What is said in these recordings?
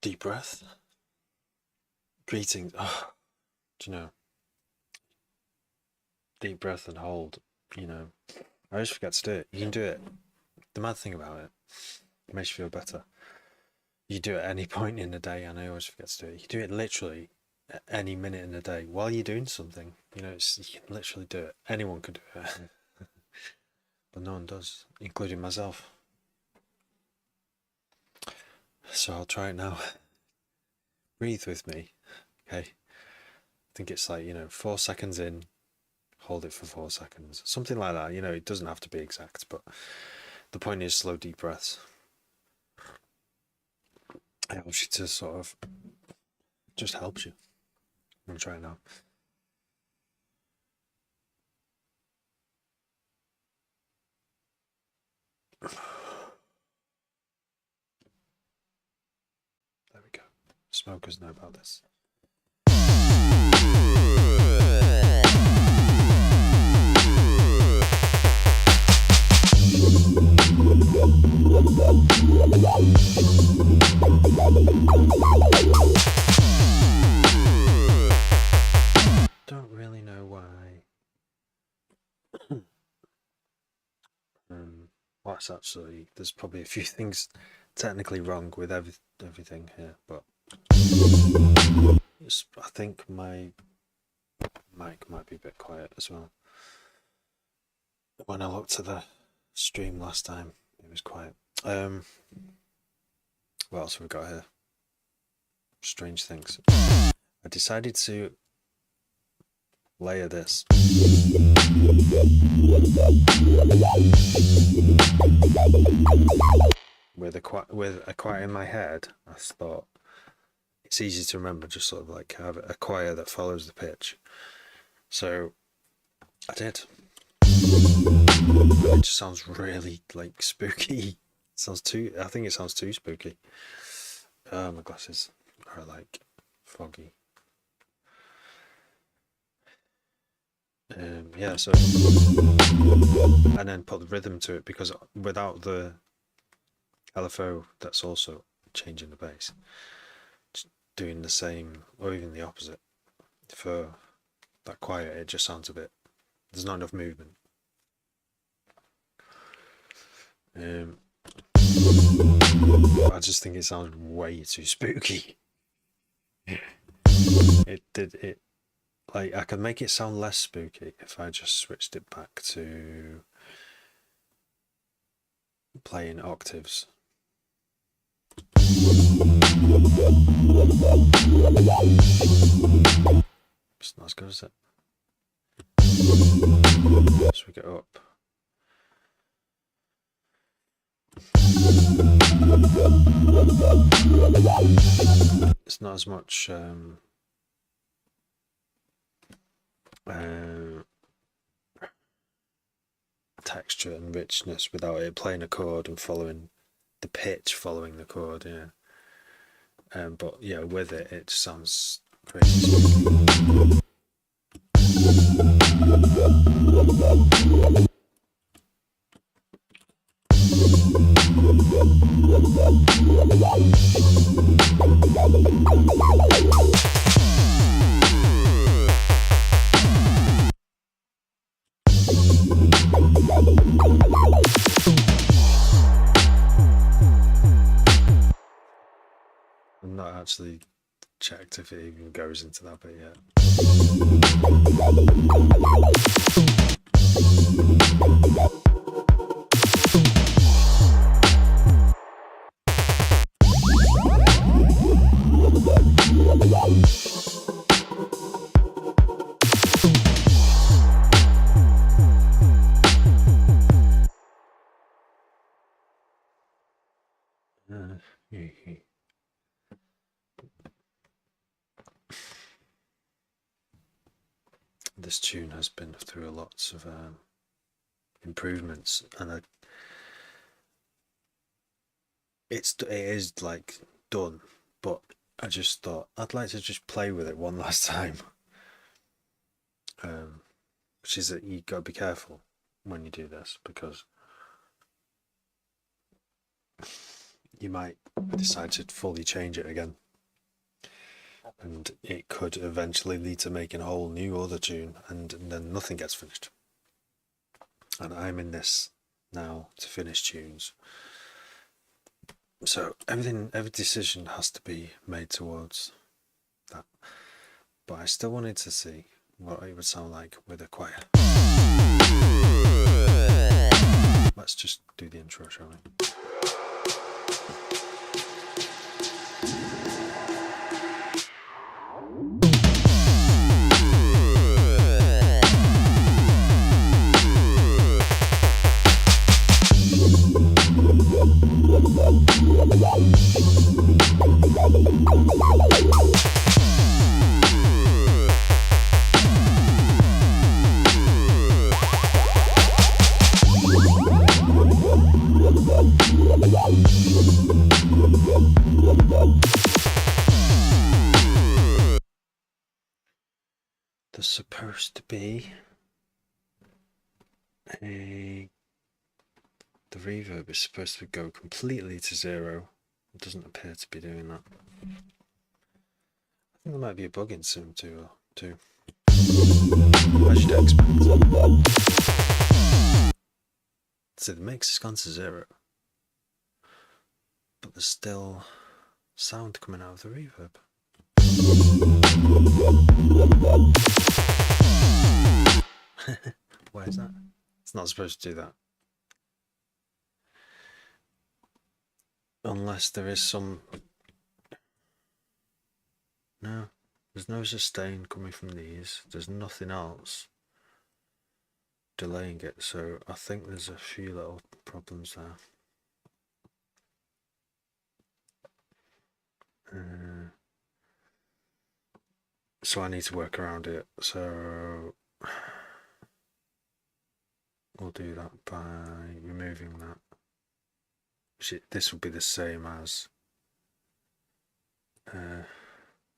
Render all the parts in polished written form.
Deep breath. Greetings. Oh, do you know, deep breath and hold. You know, I always forget to do it. You can do it. The mad thing about it makes you feel better. You do it at any point in the day, and I always forget to do it. You can do it literally at any minute in the day while you're doing something. You know, you can literally do it. Anyone can do it, but no one does, including myself. So I'll try it now. Breathe with me, okay? I think it's like 4 seconds in, hold it for 4 seconds, something like that. It doesn't have to be exact, but the point is slow, deep breaths. It helps you to sort of just helps you. I'm trying now. There we go. Smokers know about this. Don't really know why. What's actually, there's probably a few things technically wrong with everything here, but I think my mic might be a bit quiet as well. When I looked at the stream last time, it was quiet. What else have we got here? Strange things. I decided to layer this with a choir in my head. I thought it's easy to remember, just sort of like have a choir that follows the pitch. So I did. It just sounds really like spooky. I think it sounds too spooky. My glasses are like foggy. Yeah, so and then put the rhythm to it, because without the LFO, that's also changing the bass, just doing the same or even the opposite for that choir, it just sounds a bit, there's not enough movement. I just think it sounds way too spooky. It like, I could make it sound less spooky if I just switched it back to playing octaves. It's not as good, is it? So we go up. It's not as much texture and richness without it playing a chord and following the pitch, following the chord, yeah. But yeah, with it, it sounds crazy. I'm not actually checked if it even goes into that bit yet. This tune has been through lots of improvements, and it is like done, but I just thought I'd like to just play with it one last time. Which is that you gotta be careful when you do this, because you might decide to fully change it again. And it could eventually lead to making a whole new other tune, and then nothing gets finished. And I'm in this now to finish tunes. So every decision has to be made towards that. But I still wanted to see what it would sound like with a choir. Let's just do the intro, shall we? There's supposed to be the reverb is supposed to go completely to 0. It doesn't appear to be doing that. I think there might be a bug in Sim 2 too. As you'd expect. So the mix has gone to 0. But there's still sound coming out of the reverb. Why is that? It's not supposed to do that. Unless there is some... No, there's no sustain coming from these. There's nothing else delaying it, so I think there's a few little problems there. So I need to work around it, so we'll do that by removing that. This will be the same as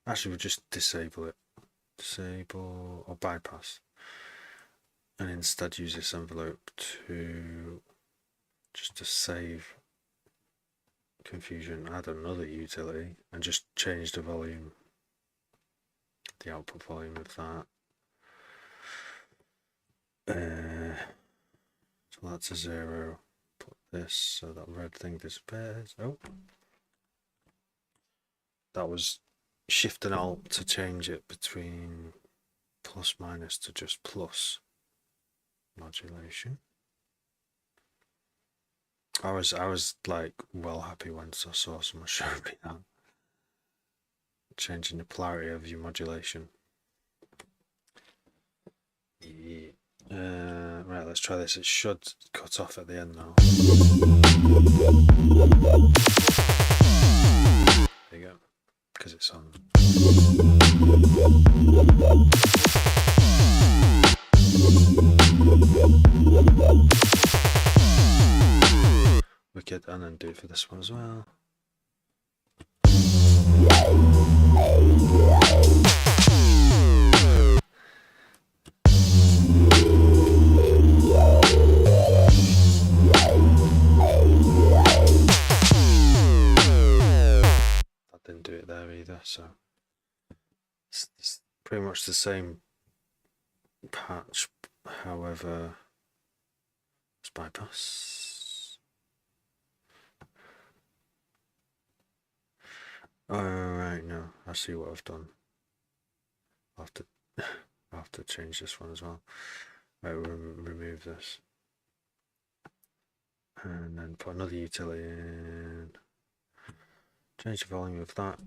actually we'll just disable it, disable or bypass, and instead use this envelope to save confusion, add another utility and just change the volume, the output volume of that. So that's a 0. Put this so that red thing disappears. Oh, that was Shift and Alt to change it between plus minus to just plus modulation. I was like well happy when I saw someone show me that. Changing the polarity of your modulation. Yeah. Right, let's try this. It should cut off at the end now. There you go, because it's on. Wicked, and then do it for this one as well. That didn't do it there either, so it's pretty much the same patch, however, let's bypass. Oh right, no, I see what I've done. I'll have to change this one as well. Right, we'll remove this and then put another utility in. Change the volume of that.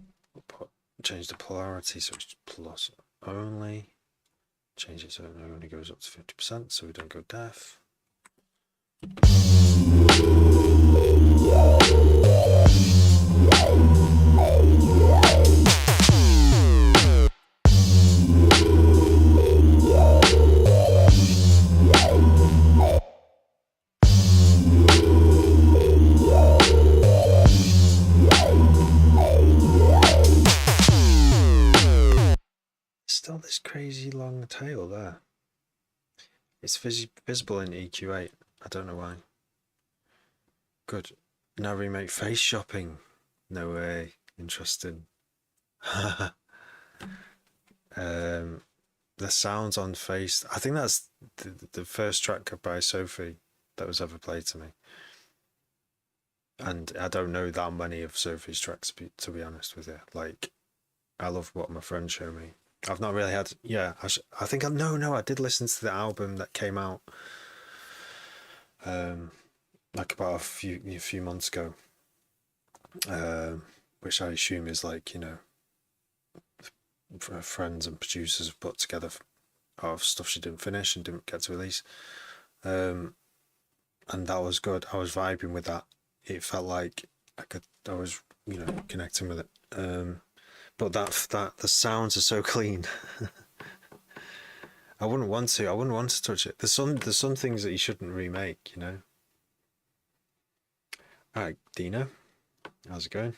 Change the polarity so it's plus only. Change it so it only goes up to 50% so we don't go deaf. Still this crazy long tail there. It's visible in EQ8. I don't know why. Good. Now remake Face Shopping. No way. Interesting. The sounds on Face. I think that's the first track by Sophie that was ever played to me. And I don't know that many of Sophie's tracks, to be honest with you. Like, I love what my friends show me. I've not really had. Yeah, I think I did listen to the album that came out, like about a few months ago, which I assume is like, you know, friends and producers have put together of stuff she didn't finish and didn't get to release, and that was good. I was vibing with that. It felt like I was, you know, connecting with it. But that the sounds are so clean. I wouldn't want to touch it. There's some things that you shouldn't remake, you know. Alright, Dino, how's it going?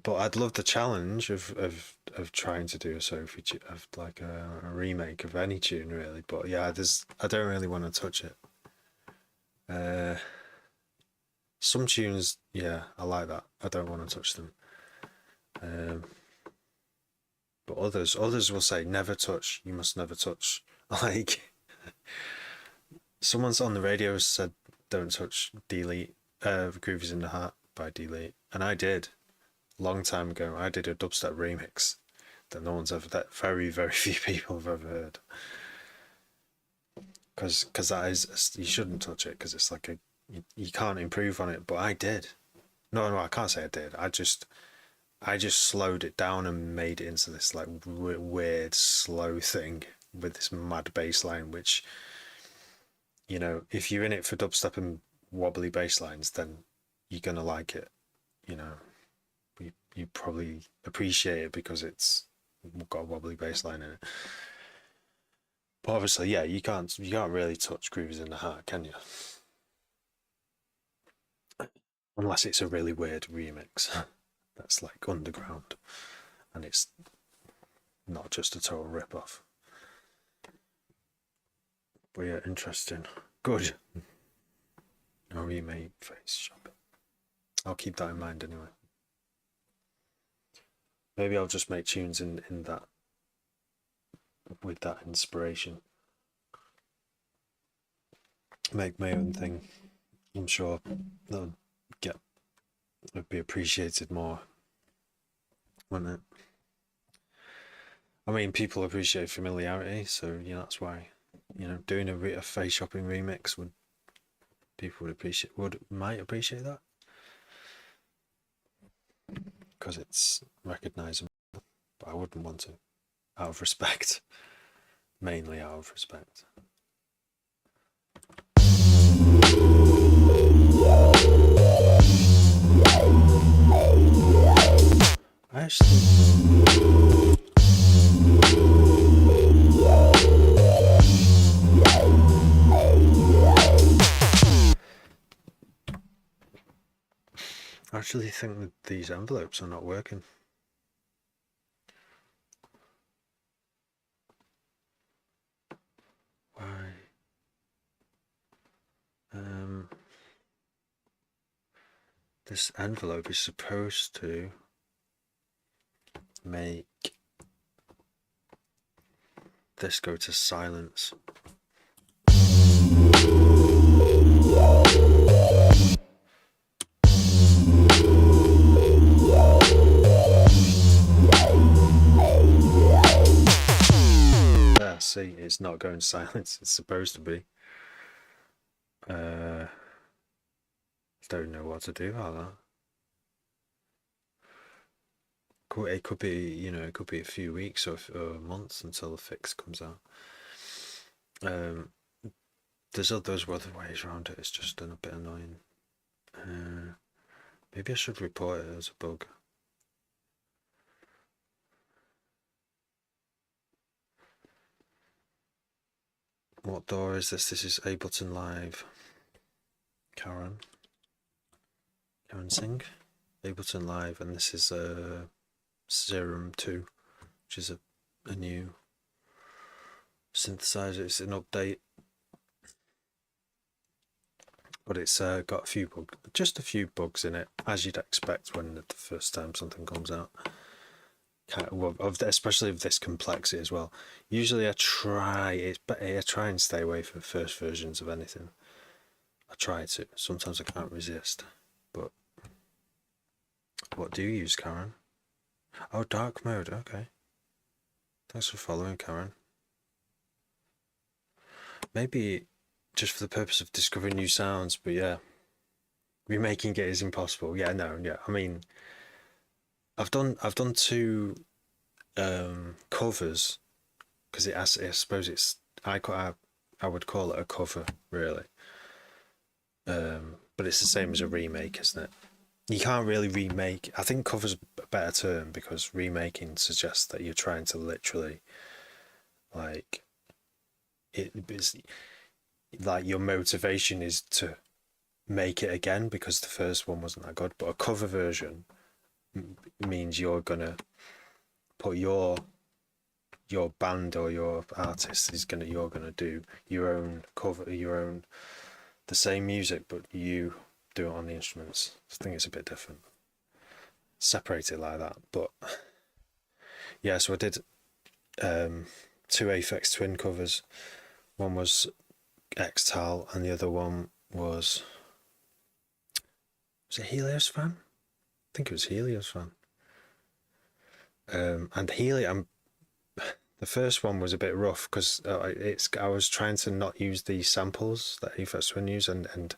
But I'd love the challenge of trying to do a Sophie of like a remake of any tune, really. But yeah, I don't really want to touch it. Some tunes, yeah, I like that. I don't want to touch them. But others will say never touch. You must never touch. Like, someone's on the radio said, "Don't touch Delete." Groove is in the Heart by Delete, and I did. Long time ago, I did a dubstep remix that no one's ever, that very few people have ever heard. Because that is, you shouldn't touch it because it's like you can't improve on it. But I did. No, I can't say I did. I just slowed it down and made it into this like weird slow thing with this mad bass line, which, you know, if you're in it for dubstep and wobbly bass lines, then you're gonna like it. You know, you probably appreciate it because it's got a wobbly bass line in it. But obviously, yeah, you can't really touch Grooves in the Heart, can you? Unless it's a really weird remix that's like underground and it's not just a total rip-off. But yeah, interesting. Good. No remake Face Shopping. I'll keep that in mind anyway. Maybe I'll just make tunes in that, with that inspiration. Make my own thing. I'm sure that'll be appreciated more, wouldn't it? I mean, people appreciate familiarity, so you know that's why, you know, doing a Face Shopping remix people might appreciate that because it's recognizable. But I wouldn't want to, out of respect, mainly out of respect. I actually think that these envelopes are not working. Why? This envelope is supposed to make this go to silence. There, see, it's not going to silence. It's supposed to be. Don't know what to do about that. It could be, you know, it could be a few weeks or months until the fix comes out. There's other ways around it. It's just a bit annoying. Maybe I should report it as a bug. What door is this? This is Ableton Live. Karen Singh. Ableton Live, and this is Serum 2, which is a new synthesizer. It's an update. but it's got just a few bugs in it, as you'd expect when the first time something comes out. Especially of this complexity as well. Usually, I try and stay away from first versions of anything. I try to. Sometimes I can't resist. But what do you use, Karen? Oh, dark mode. Okay. Thanks for following, Karen. Maybe just for the purpose of discovering new sounds, but yeah, remaking it is impossible. Yeah, no, yeah. I mean, I've done two covers because I suppose it's I would call it a cover really, but it's the same as a remake, isn't it? You can't really remake. I think cover's a better term because remaking suggests that you're trying to literally like it's like your motivation is to make it again because the first one wasn't that good. But a cover version means you're gonna put your band or your artist you're gonna do your own cover, the same music, but you do it on the instruments. I think it's a bit different, separated like that. But yeah, so I did two Aphex Twin covers. One was Xtal and the other one was it Helios Fan? I think it was Helios Fan. And Helium, the first one was a bit rough because I was trying to not use the samples that Aphex Twin use, and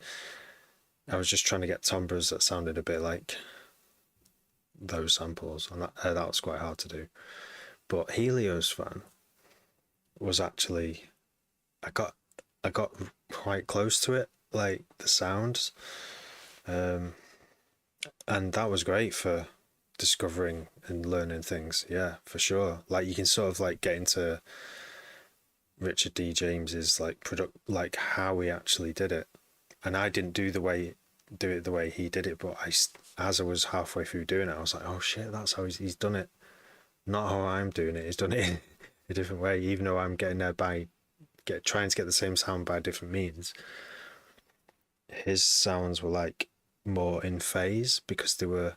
I was just trying to get timbres that sounded a bit like those samples, and that was quite hard to do. But Helios Fan was actually I got quite close to it, like the sounds, and that was great for discovering and learning things. Yeah, for sure. Like you can sort of like get into Richard D. James's like how he actually did it, and I didn't do it the way he did it, but as I was halfway through doing it, I was like, oh shit, that's how he's done it. Not how I'm doing it. He's done it a different way, even though I'm getting there trying to get the same sound by different means. His sounds were like more in phase because they were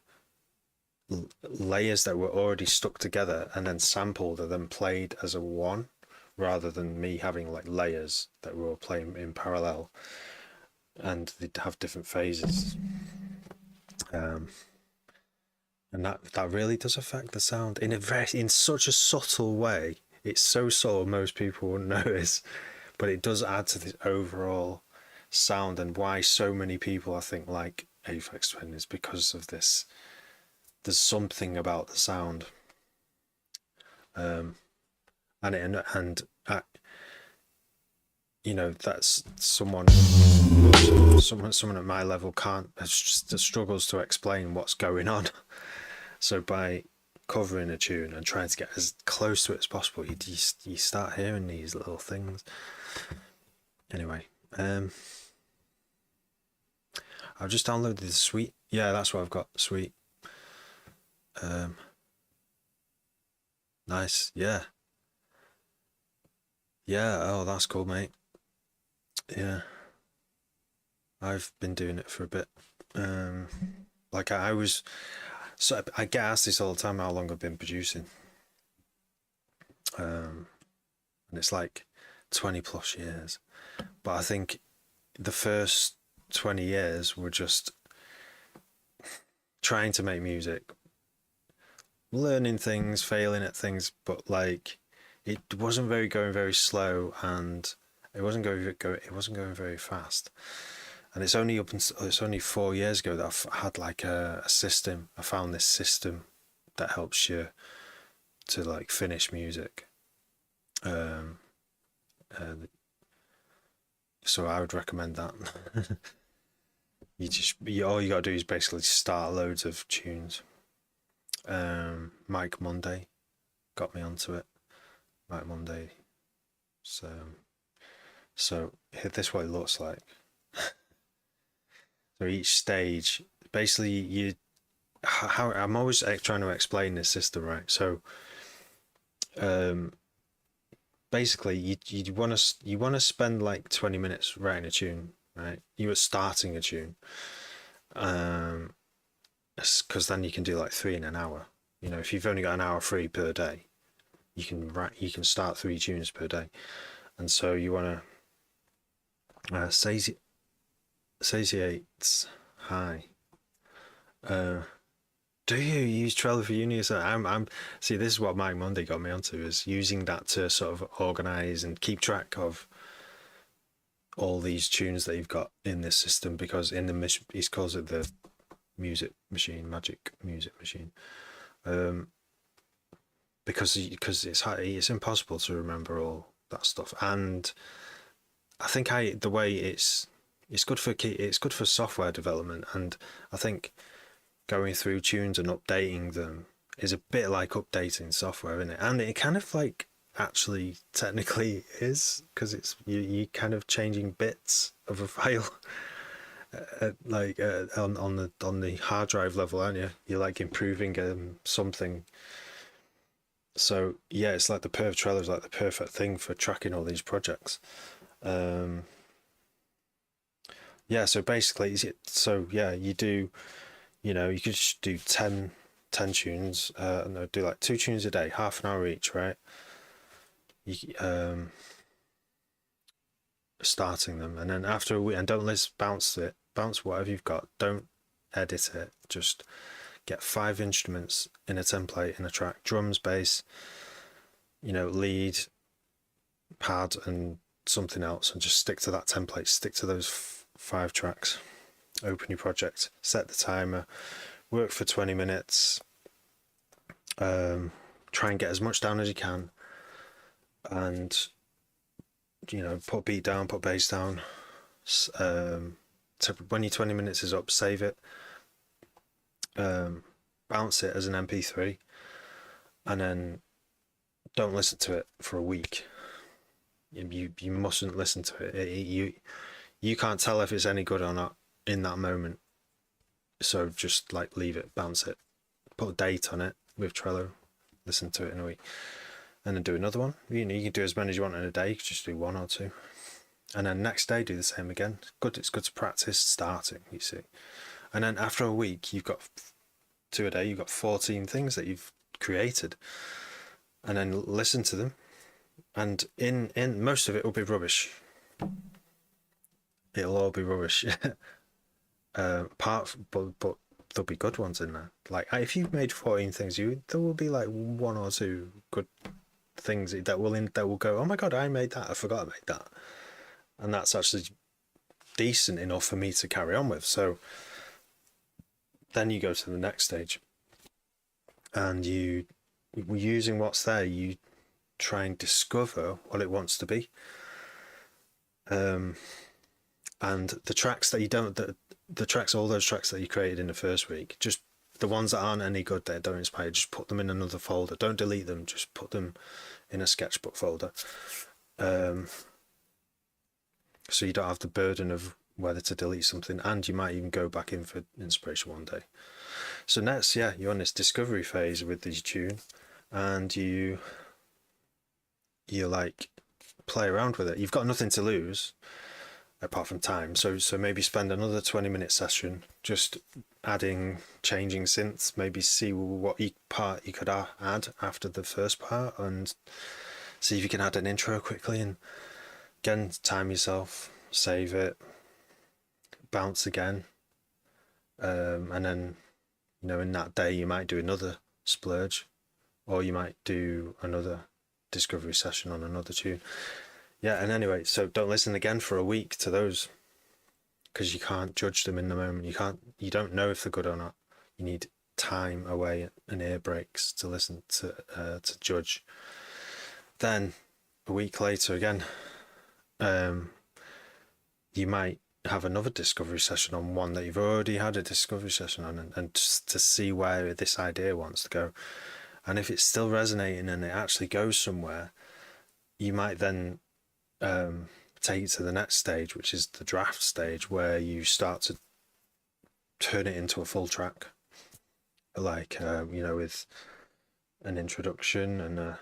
layers that were already stuck together and then sampled and then played as a one, rather than me having like layers that were all playing in parallel and they'd have different phases. And that really does affect the sound in such a subtle way. It's so subtle most people wouldn't notice, but it does add to the overall sound, and why so many people I think like Aphex Twin is because of this. There's something about the sound, and you know, that's someone at my level just struggles to explain what's going on. So by covering a tune and trying to get as close to it as possible, you start hearing these little things. Anyway, I've just downloaded the Suite. Yeah, that's what I've got. Suite. Nice. Yeah. Yeah. Oh, that's cool, mate. Yeah. I've been doing it for a bit. Like I get asked this all the time how long I've been producing. And it's like 20 plus years. But I think the first 20 years were just trying to make music, learning things, failing at things, but like it wasn't going very slow, and it wasn't going very fast. And it's only 4 years ago that I've had like a system. I found this system that helps you to like finish music. So I would recommend that. All you gotta do is basically start loads of tunes. Mike Monday got me onto it. Mike Monday. So this is what it looks like. So each stage, basically, I'm always trying to explain this system, right? So, basically, you want to spend like 20 minutes writing a tune, right? You were starting a tune, because then you can do like 3 in an hour. You know, if you've only got an hour free per day, you can start 3 tunes per day, and so you want to satiate high. Do you use Trello for uni? So I'm see, this is what Mike Monday got me onto, is using that to sort of organize and keep track of all these tunes that you've got in this system, because in the he calls it the magic music machine, because it's impossible to remember all that stuff. And I think the way it's good for software development, and I think going through tunes and updating them is a bit like updating software, isn't it? And it kind of like actually technically is, because it's you kind of changing bits of a file, on the hard drive level, aren't you? You're like improving something. So yeah, it's like Trello is like the perfect thing for tracking all these projects. Yeah, so basically, you do, you could just do 10 tunes, no, do like 2 tunes a day, half an hour each, right? Starting them, and then after a week, and don't bounce whatever you've got, don't edit it, just get 5 instruments in a template, in a track: drums, bass, lead, pad, and something else, and just stick to that template, stick to those 5 tracks. Open your project, set the timer, work for 20 minutes, try and get as much down as you can, and put beat down, put bass down. When your 20 minutes is up, save it, bounce it as an MP3, and then don't listen to it for a week. You mustn't listen to it. You can't tell if it's any good or not in that moment. So just like leave it, bounce it, put a date on it with Trello, listen to it in a week, and then do another one. You can do as many as you want in a day. You can just do 1 or 2, and then next day do the same again. It's good to practice starting, you see. And then after a week, you've got 2 a day. You've got 14 things that you've created, and then listen to them. And in most of it will be rubbish. It'll all be rubbish. But there'll be good ones in there. Like if you've made 14 things, there will be like 1 or 2 good things that will go, oh my god, I made that, I forgot I made that, and that's actually decent enough for me to carry on with. So then you go to the next stage, and using what's there, you try and discover what it wants to be. And the tracks that you don't, all those tracks that you created in the first week, just the ones that aren't any good, that don't inspire, just put them in another folder. Don't delete them, just put them in a sketchbook folder. So you don't have the burden of whether to delete something, and you might even go back in for inspiration one day. So next, you're on this discovery phase with this tune, and you like play around with it. You've got nothing to lose apart from time, so maybe spend another 20-minute session just changing synths, maybe see what part you could add after the first part, and see if you can add an intro quickly, and again, time yourself, save it, bounce again, and then in that day you might do another splurge, or you might do another discovery session on another tune. And anyway, so don't listen again for a week to those, because you can't judge them in the moment. You don't know if they're good or not. You need time away and ear breaks to listen to judge. Then a week later again, you might have another discovery session on one that you've already had a discovery session on, and just to see where this idea wants to go. And if it's still resonating and it actually goes somewhere, you might then take it to the next stage, which is the draft stage, where you start to turn it into a full track, like with an introduction and a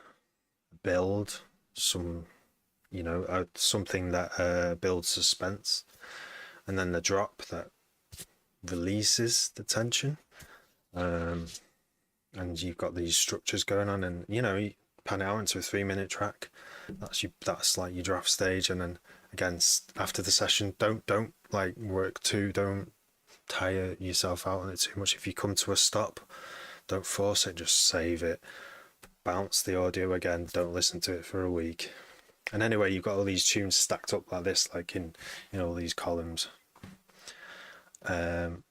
build, something that builds suspense, and then the drop that releases the tension. And you've got these structures going on, and you pan it out into a 3-minute track. That's like your draft stage. And then again, after the session, don't like work don't tire yourself out on it too much. If you come to a stop, don't force it, just save it, bounce the audio again, don't listen to it for a week. And anyway, you've got all these tunes stacked up like this, like in all these columns. And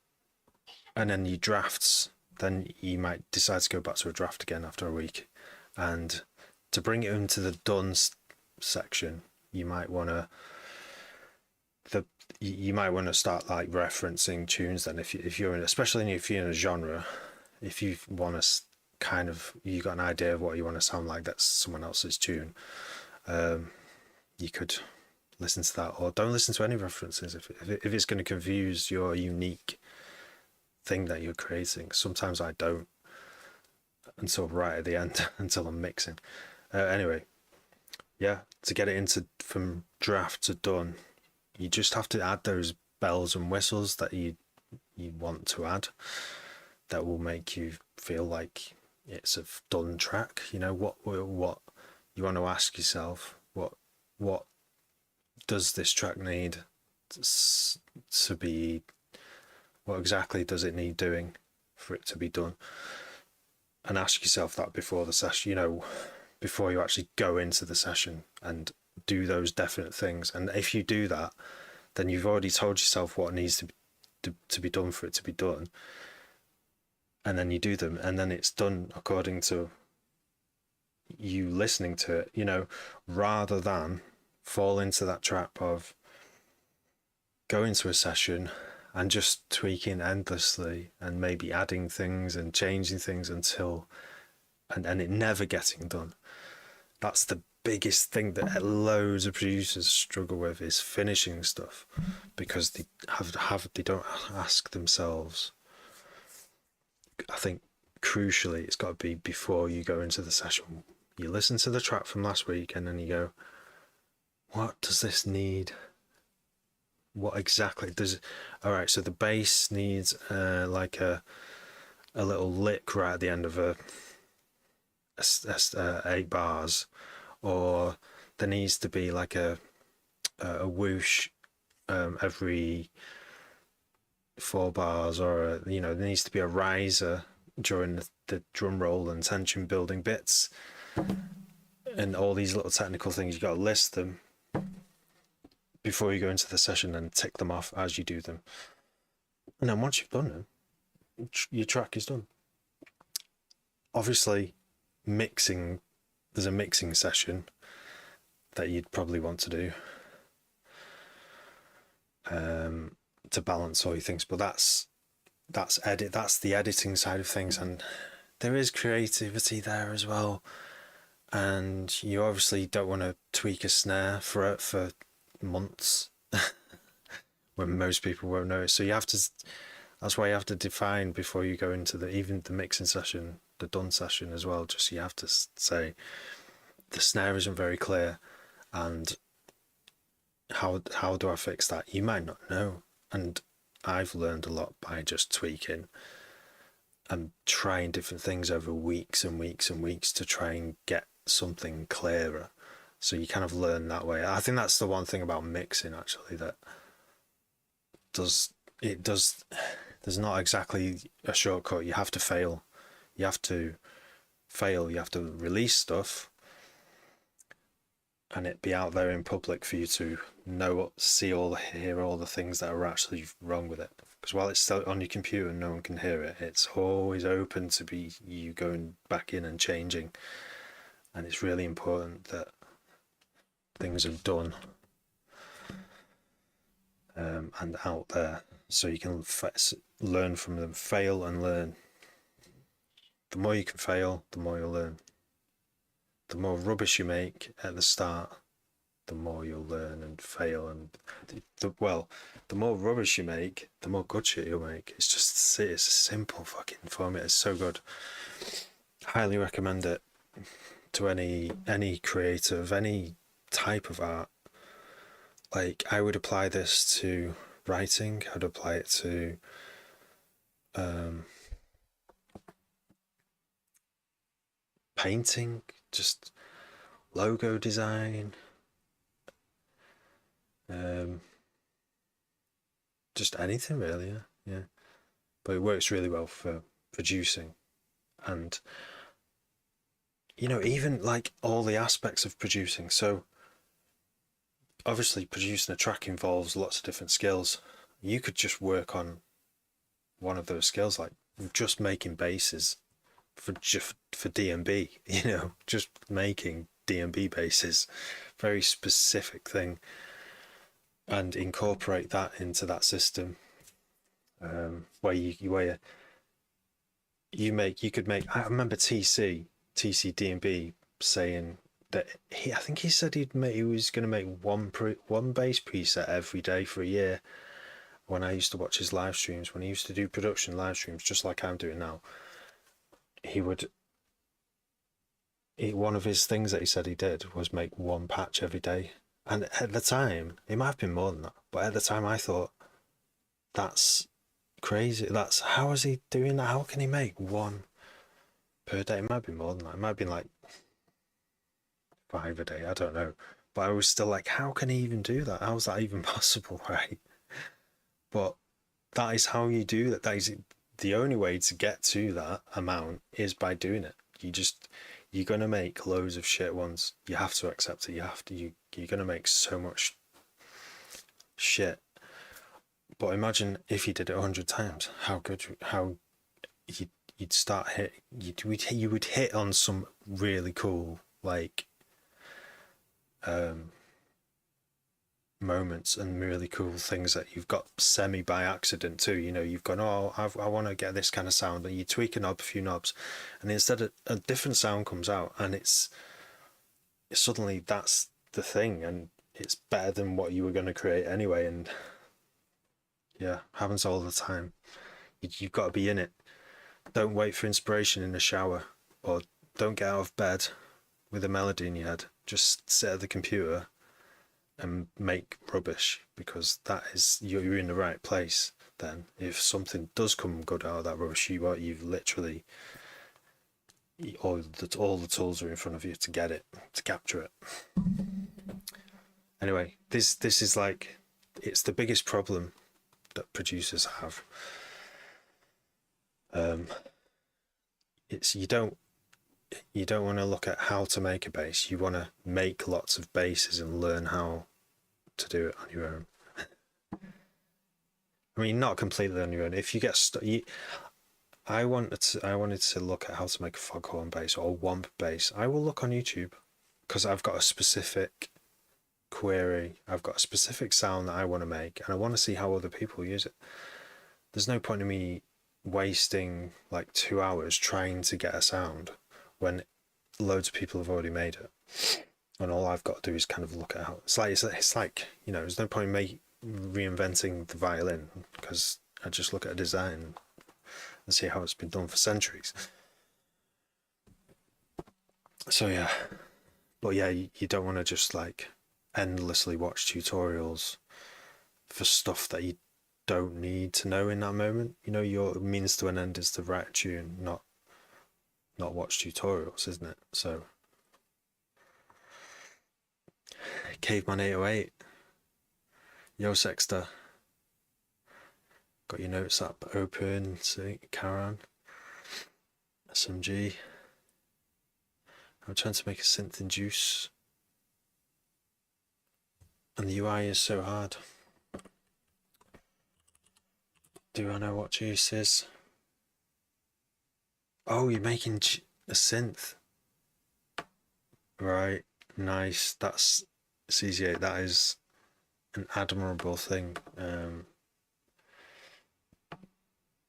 then your drafts, then you might decide to go back to a draft again after a week. And to bring it into the done section, you might want to start like referencing tunes. Then if you're in, especially if you're in a genre, if you want to kind of, you got an idea of what you want to sound like, that's someone else's tune, you could listen to that, or don't listen to any references if it's going to confuse your unique thing that you're creating. Sometimes I don't until right at the end, until I'm mixing. Anyway, yeah, to get it into from draft to done, you just have to add those bells and whistles that you want to add, that will make you feel like it's a done track. What you want to ask yourself, what does this track need to be, what exactly does it need doing for it to be done? And ask yourself that before the session, before you actually go into the session, and do those definite things. And if you do that, then you've already told yourself what needs to be done for it to be done. And then you do them, and then it's done according to you listening to it, rather than fall into that trap of going to a session and just tweaking endlessly and maybe adding things and changing things until and it never getting done. That's the biggest thing that loads of producers struggle with, is finishing stuff, because they don't ask themselves. I think crucially, it's got to be before you go into the session. You listen to the track from last week, and then you go, what does this need? What exactly does it? All right, so the bass needs like a little lick right at the end of 8 bars, or there needs to be like a whoosh every 4 bars, or there needs to be a riser during the drum roll and tension building bits, and all these little technical things. You got to list them before you go into the session and tick them off as you do them. And then once you've done them, your track is done. Obviously, mixing, there's a mixing session that you'd probably want to do to balance all your things, but that's the editing side of things, and there is creativity there as well. And you obviously don't want to tweak a snare for months when most people won't know it. So that's why you have to define before you go into even the mixing session, the done session as well. Just you have to say, the snare isn't very clear, and how do I fix that? You might not know. And I've learned a lot by just tweaking and trying different things over weeks and weeks and weeks to try and get something clearer. So you kind of learn that way. I think that's the one thing about mixing, actually, that there's not exactly a shortcut. You have to fail. You have to release stuff and it be out there in public for you to hear all the things that are actually wrong with it. Because while it's still on your computer and no one can hear it, it's always open to be you going back in and changing. And it's really important that things are done and out there, so you can learn from them. Fail and learn. The more you can fail, the more you'll learn. The more rubbish you make at the start, the more you'll learn and fail. And the more rubbish you make, the more good shit you'll make. It's a simple fucking formula. It's so good. Highly recommend it to any creator of any type of art. Like, I would apply this to writing. I'd apply it to painting, just logo design, just anything really. Yeah. But it works really well for producing, and even like all the aspects of producing. So obviously producing a track involves lots of different skills. You could just work on one of those skills, like just making basses for DMB, just making DMB basses, very specific thing, and incorporate that into that system, where you could make. I remember TC DMB saying that I think he said he was going to make one bass preset every day for a year. When I used to watch his live streams, when he used to do production live streams, just like I'm doing now, one of his things that he said he did was make one patch every day. And at the time, it might have been more than that, but at the time I thought, that's crazy. How is he doing that? How can he make one per day? It might be more than that. It might have been like 5 a day. I don't know. But I was still like, how can he even do that? How is that even possible, right? But that is how you do that. That is the only way to get to that amount is by doing it. You're going to make loads of shit ones. You have to accept it. You're going to make so much shit. But imagine if you did it 100 times, how you'd start you would hit on some really cool, like, moments and really cool things that you've got semi by accident too. You've gone, I want to get this kind of sound, and you tweak a few knobs, and instead a different sound comes out, and it's suddenly that's the thing, and it's better than what you were going to create anyway. And yeah, happens all the time. You've got to be in it. Don't wait for inspiration in the shower, or don't get out of bed with a melody in your head. Just sit at the computer and make rubbish, because that is, you're in the right place. Then if something does come good out of that rubbish, you've literally all the tools are in front of you to get it, to capture it. Anyway, this is like, it's the biggest problem that producers have. It's you don't want to look at how to make a bass. You want to make lots of basses and learn how to do it on your own. I mean, not completely on your own. If you get stuck, I wanted to look at how to make a foghorn bass or a womp bass. I will look on YouTube, because I've got a specific query. I've got a specific sound that I want to make, and I want to see how other people use it. There's no point in me wasting like 2 hours trying to get a sound when loads of people have already made it, and all I've got to do is kind of look at how it's like there's no point in me reinventing the violin, because I just look at a design and see how it's been done for centuries. So yeah, but yeah, you don't want to just like endlessly watch tutorials for stuff that you don't need to know in that moment. Your means to an end is to write a tune, not watch tutorials, isn't it? So Caveman 808, yo Sexter, got your notes up open. See, Karan, SMG. I'm trying to make a synth in Juice, and the UI is so hard. Do I know what Juice is? Oh, you're making a synth. Right, nice. That's CZ8. That is an admirable thing.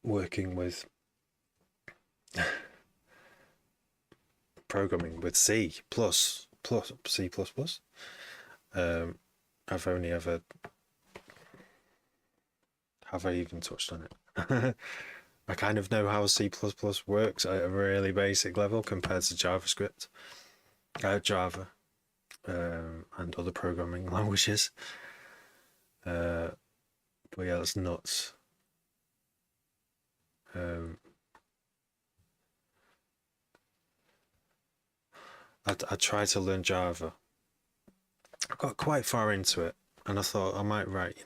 Working with programming with C++. I've only ever... Have I even touched on it? I kind of know how C++ works at a really basic level compared to JavaScript, Java, and other programming languages. But But yeah, that's nuts. Um, I tried to learn Java. I got quite far into it, and I thought I might write,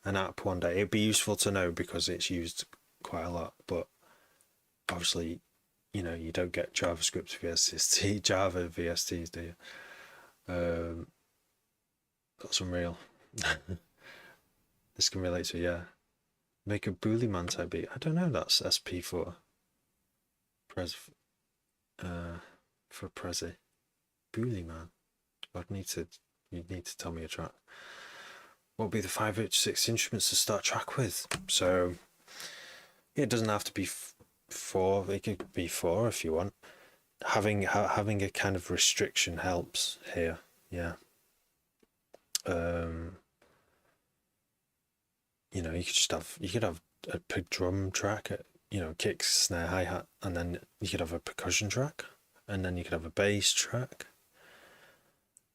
an app one day. It'd be useful to know because it's used quite a lot. But obviously, you don't get JavaScript VST, Java VSTs, do you? That's unreal. This can relate to, yeah. Make a Boolean man type beat. I don't know. That's SP Pres for Prezi. Boolean man. You'd need to tell me a track. What would be the 5 6 instruments to start a track with? So yeah, it doesn't have to be four. It could be four if you want. Having a kind of restriction helps here. Yeah. You could have a drum track, kicks, snare, hi hat, and then you could have a percussion track, and then you could have a bass track.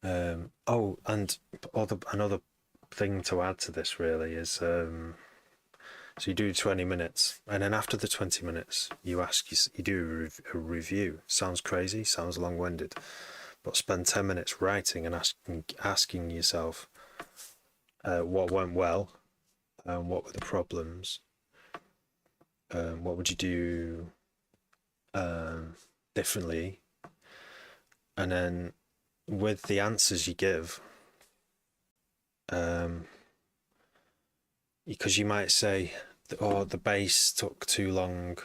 And another thing to add to this really is so you do 20 minutes, and then after the 20 minutes you do a review. Sounds crazy, sounds long-winded, but spend 10 minutes writing and asking yourself what went well, what were the problems, what would you do differently, and then with the answers you give, because you might say, the bass took too long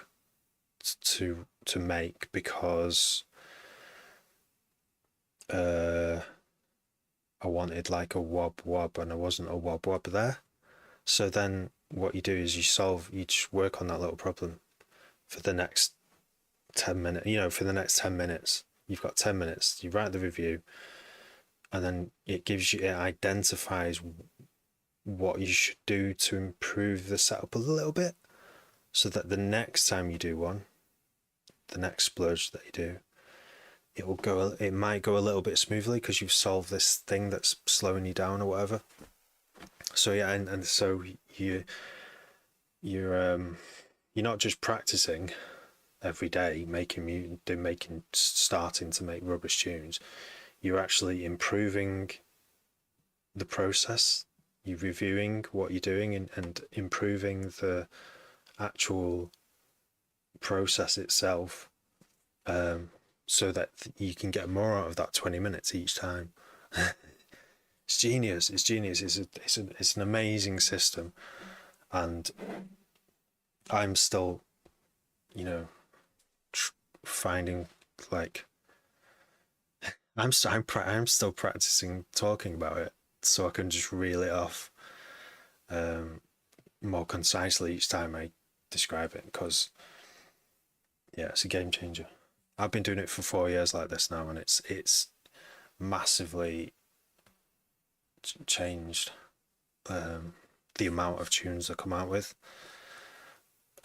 to make because I wanted like a wob wob and there wasn't a wob wob there. So then what you do is you just work on that little problem for the next 10 minutes. For the next 10 minutes, you've got 10 minutes, you write the review, and then it identifies what you should do to improve the setup a little bit, so that the next time you do one, the next splurge that you do, it might go a little bit smoothly because you've solved this thing that's slowing you down or whatever. So yeah, and so you're not just practicing every day starting to make rubbish tunes. You're actually improving the process. You're reviewing what you're doing and improving the actual process itself, so that you can get more out of that 20 minutes each time. It's genius. It's an amazing system, and I'm still, finding, like, I'm still practicing talking about it so I can just reel it off more concisely each time I describe it, because yeah, it's a game changer. I've been doing it for 4 years like this now, and it's massively changed the amount of tunes I come out with,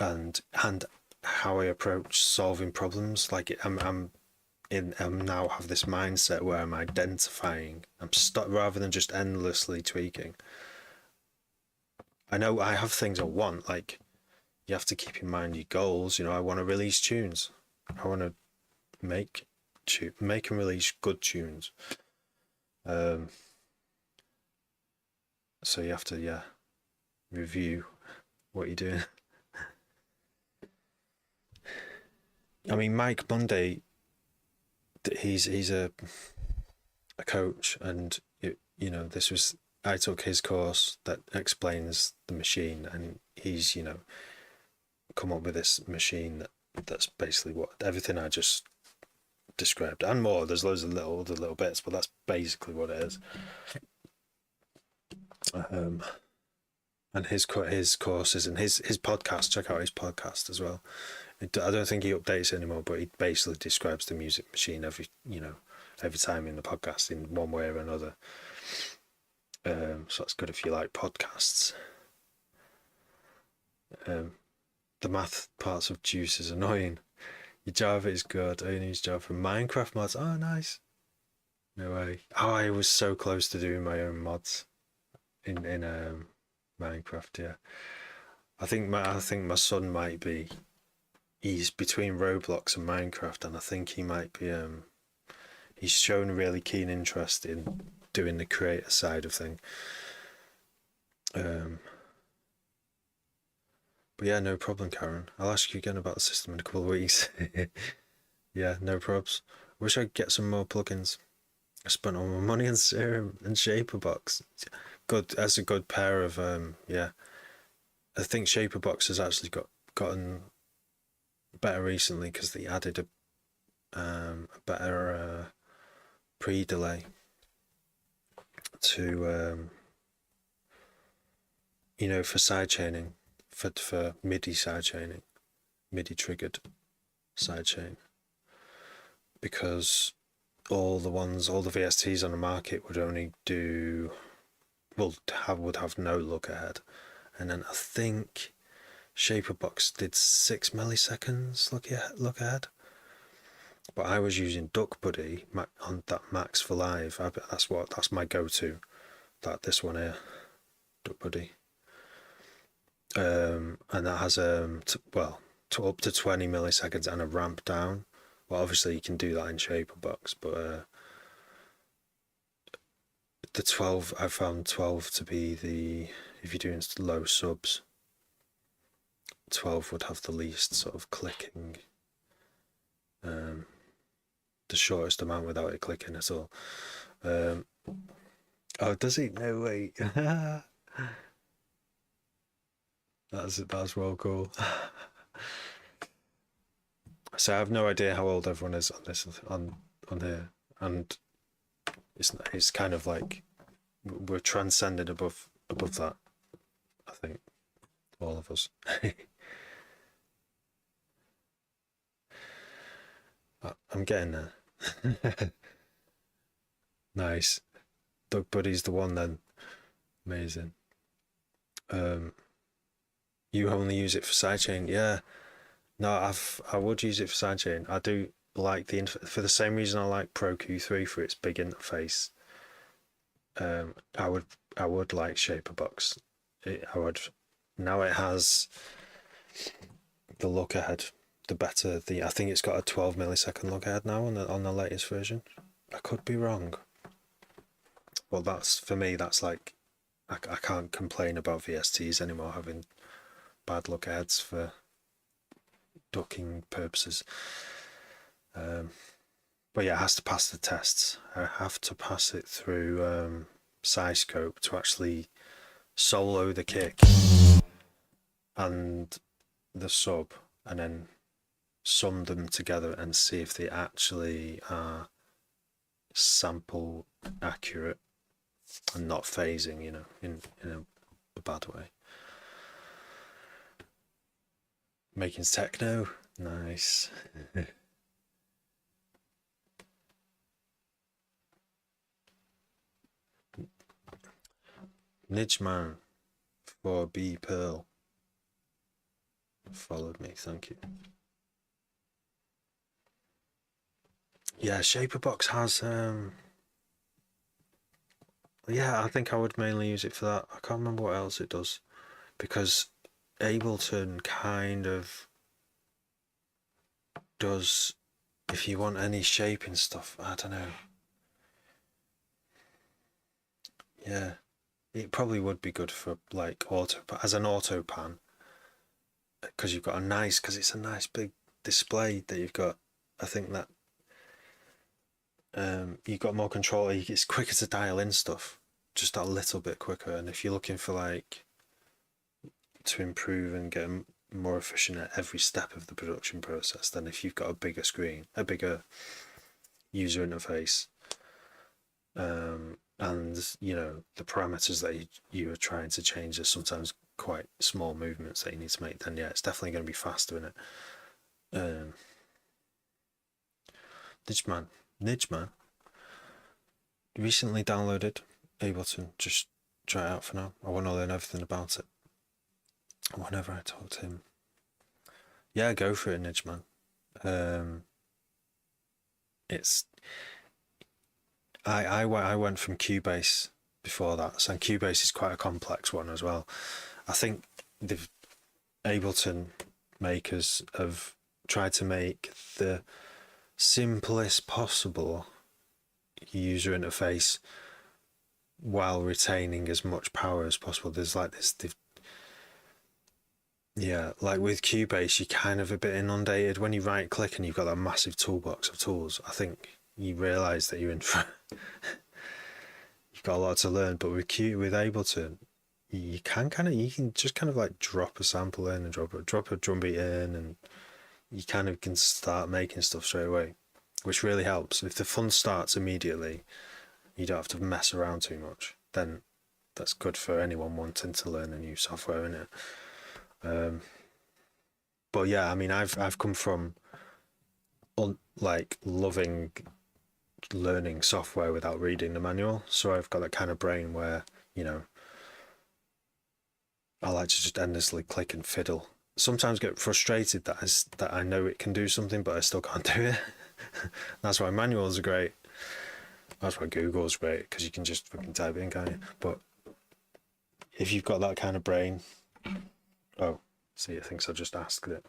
and how I approach solving problems. Like, I'm now have this mindset where I'm identifying. Rather than just endlessly tweaking. I know I have things I want. Like, you have to keep in mind your goals. I want to release tunes. I want to make and release good tunes. So you have to, review what you're doing. I mean, Mike Monday, he's a coach, and I took his course that explains the machine, and he's come up with this machine that's basically everything I just described and more. There's loads of other little bits, but that's basically what it is. And his courses and his podcast. Check out his podcast as well. I don't think he updates anymore, but he basically describes the music machine every time in the podcast in one way or another. So that's good if you like podcasts. The math parts of Juice is annoying. Your Java is good. I only use Java for Minecraft mods. Oh, nice. No way. Oh, I was so close to doing my own mods in Minecraft, yeah. I think my son might be. He's between Roblox and Minecraft, and I think he might be. He's shown a really keen interest in doing the creator side of thing. Um, but yeah, no problem, Karen. I'll ask you again about the system in a couple of weeks. Yeah, no probs. Wish I could get some more plugins. I spent all my money on Serum and Shaperbox. Good, that's a good pair of yeah. I think Shaperbox has actually gotten better recently because they added a better pre-delay to for side chaining, for MIDI side chaining, MIDI triggered side chain, because all the VSTs on the market would only do would have no look ahead, and then I think Shaperbox did 6 milliseconds look ahead. But I was using Duck Buddy on that Max for Live. That's my go-to. This one here, Duck Buddy, and that has to up to 20 milliseconds and a ramp down. Well, obviously you can do that in Shaperbox, but the 12, I found 12 to be if you're doing low subs, 12 would have the least sort of clicking, the shortest amount without it clicking at all. Oh, does he? No, wait. That's well cool. So I have no idea how old everyone is on here, and it's kind of like we're transcended above that. I think all of us. I'm getting there. Nice. Doug Buddy's the one then. Amazing. You only use it for sidechain, yeah. No, I would use it for sidechain. I do like for the same reason I like Pro Q3 for its big interface. I would like Shaperbox. Now it has the look ahead. I think it's got a 12 millisecond look ahead now on the latest version. I could be wrong. Well, for me. That's like I can't complain about VSTs anymore having bad look aheads for ducking purposes. But yeah, it has to pass the tests. I have to pass it through SciScope to actually solo the kick and the sub, and then sum them together and see if they actually are sample accurate and not phasing, in a bad way. Making techno, nice. Nidgeman for B Pearl followed me, thank you. Yeah, Shaperbox has yeah, I think I would mainly use it for that. I can't remember what else it does, because Ableton kind of does, if you want any shaping stuff, I don't know. Yeah, it probably would be good for like as an auto pan, because it's a nice big display that you've got. I think that you've got more control. It's quicker to dial in stuff, just a little bit quicker. And if you're looking for to improve and get more efficient at every step of the production process, then if you've got a bigger screen, a bigger user interface, and the parameters that you are trying to change are sometimes quite small movements that you need to make, then yeah, it's definitely going to be faster in it. Nidgeman recently downloaded Ableton, just try it out for now. I want to learn everything about it whenever I talk to him. Yeah, go for it, Nidgeman. It's I went from Cubase before that. And Cubase is quite a complex one as well. I think the Ableton makers have tried to make the simplest possible user interface while retaining as much power as possible. There's like this, like with Cubase, you're kind of a bit inundated when you right click and you've got that massive toolbox of tools. I think you realise that you're in front. You've got a lot to learn, but with Ableton, you can just kind of like drop a sample in and drop a drum beat in, and you kind of can start making stuff straight away, which really helps. If the fun starts immediately, you don't have to mess around too much. Then that's good for anyone wanting to learn a new software, isn't it? But yeah, I mean, I've come from like loving learning software without reading the manual, so I've got that kind of brain where, you know, I like to just endlessly click and fiddle. Sometimes get frustrated that I know it can do something, but I still can't do it. That's why manuals are great. That's why Google's great, because you can just fucking type it in, can't you? But if you've got that kind of brain, oh, see, it thinks I just asked it.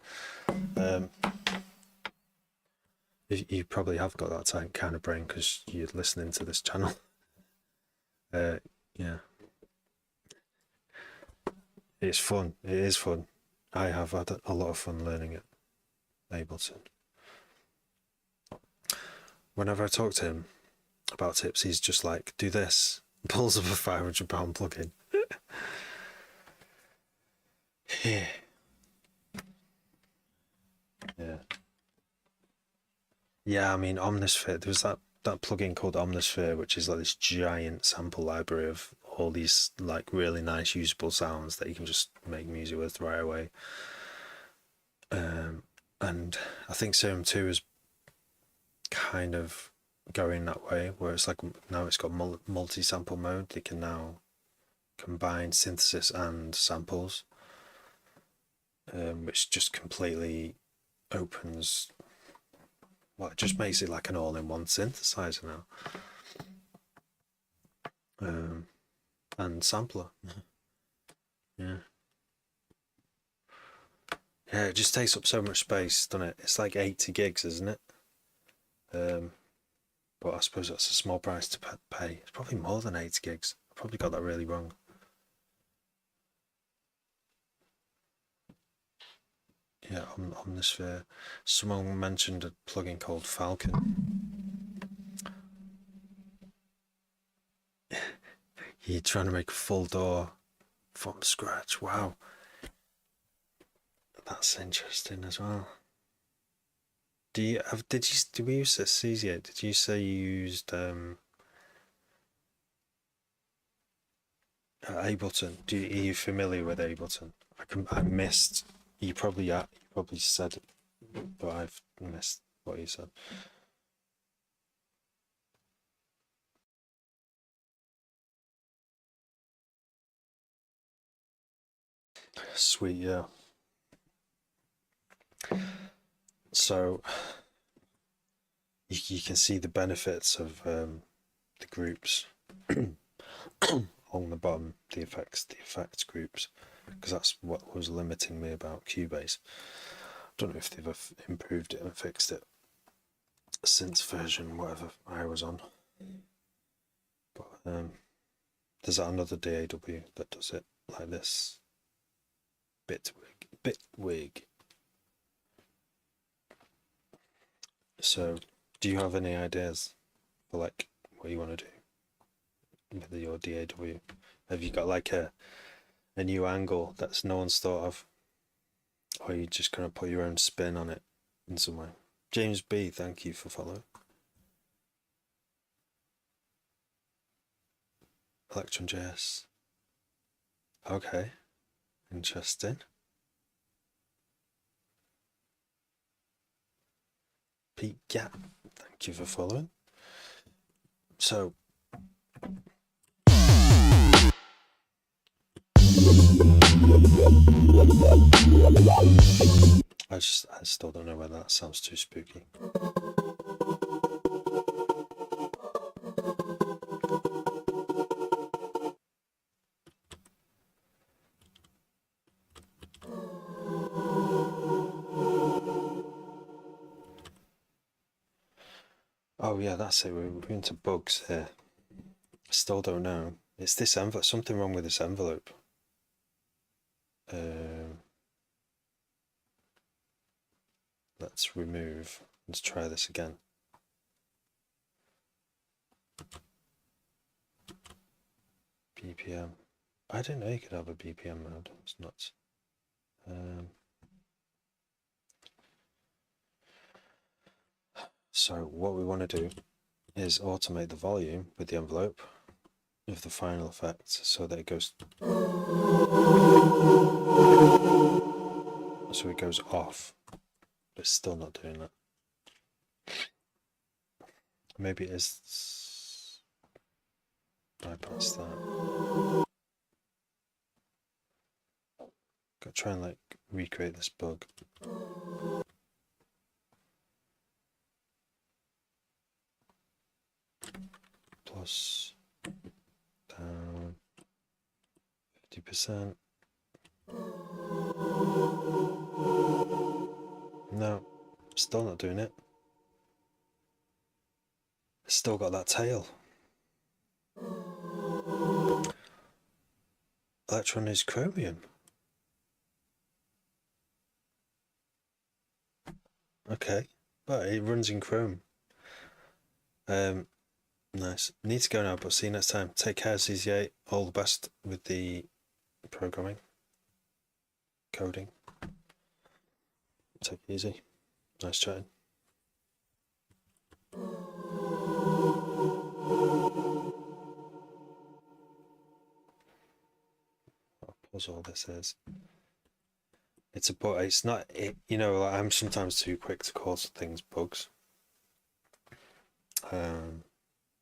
You probably have got that kind of brain because you're listening to this channel. Yeah. It's fun. It is fun. I have had a lot of fun learning it. Ableton. Whenever I talk to him about tips, he's just like, do this. Pulls up a £500 plugin. Yeah. Yeah, I mean, Omnisphere, there was that plugin called Omnisphere, which is like this giant sample library of all these like really nice usable sounds that you can just make music with right away. And I think Serum 2 is kind of going that way, where it's like now it's got multi-sample mode. They can now combine synthesis and samples, which just completely opens, well, it just makes it like an all-in-one synthesizer now. And sampler. Yeah, it just takes up so much space, doesn't it? It's like 80 gigs, isn't it? But I suppose that's a small price to pay. It's probably more than 80 gigs. I probably got that really wrong. Yeah, Omnisphere. Someone mentioned a plugin called Falcon. You're trying to make a full door from scratch. Wow. That's interesting as well. Did we use Cesium? Did you say you used Ableton? Are you familiar with Ableton? I missed. You probably said it, but I've missed what you said. Sweet, yeah. So you can see the benefits of the groups on the bottom, the effects groups, because that's what was limiting me about Cubase. I don't know if they've improved it and fixed it since version whatever I was on, but there's another DAW that does it like this. Bitwig. So, do you have any ideas for like what you want to do with your DAW? Have you got like a new angle that's no one's thought of, or are you just gonna put your own spin on it in some way? James B, thank you for following. Electron.js. Okay, interesting. Pete Gap, thank you for following. So, I still don't know whether that sounds too spooky. Oh yeah, that's it. We're into bugs here. Still don't know. It's this envelope. Something wrong with this envelope. Let's remove. Let's try this again. BPM. I didn't know you could have a BPM mode. It's nuts. So what we want to do is automate the volume with the envelope of the final effect so that it goes off, but it's still not doing that. Maybe it is bypass that. Gotta try and like recreate this bug. Plus down 50%. No, still not doing it. It's still got that tail. Electron is chromium. Okay, but it runs in Chrome. Nice. Need to go now, but see you next time. Take care, CZ8. All the best with the programming, coding. Take it easy. Nice chatting. What a puzzle this is. It's a bug. It's not. You know, like, I'm sometimes too quick to call things bugs.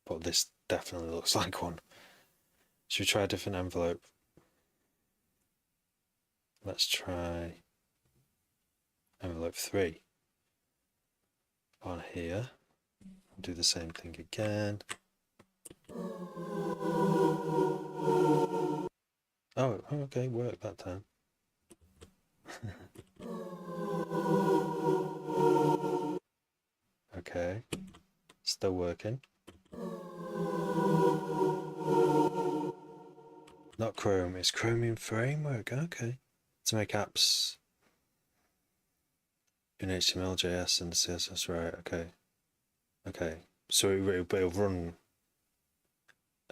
But this definitely looks like one. Should we try a different envelope? Let's try envelope 3 on here. Do the same thing again. Oh, okay, worked that time. Okay, still working. Not Chrome, it's Chromium Framework. Okay, to make apps in HTML, JS, and CSS. Right. Okay. Okay. So it'll run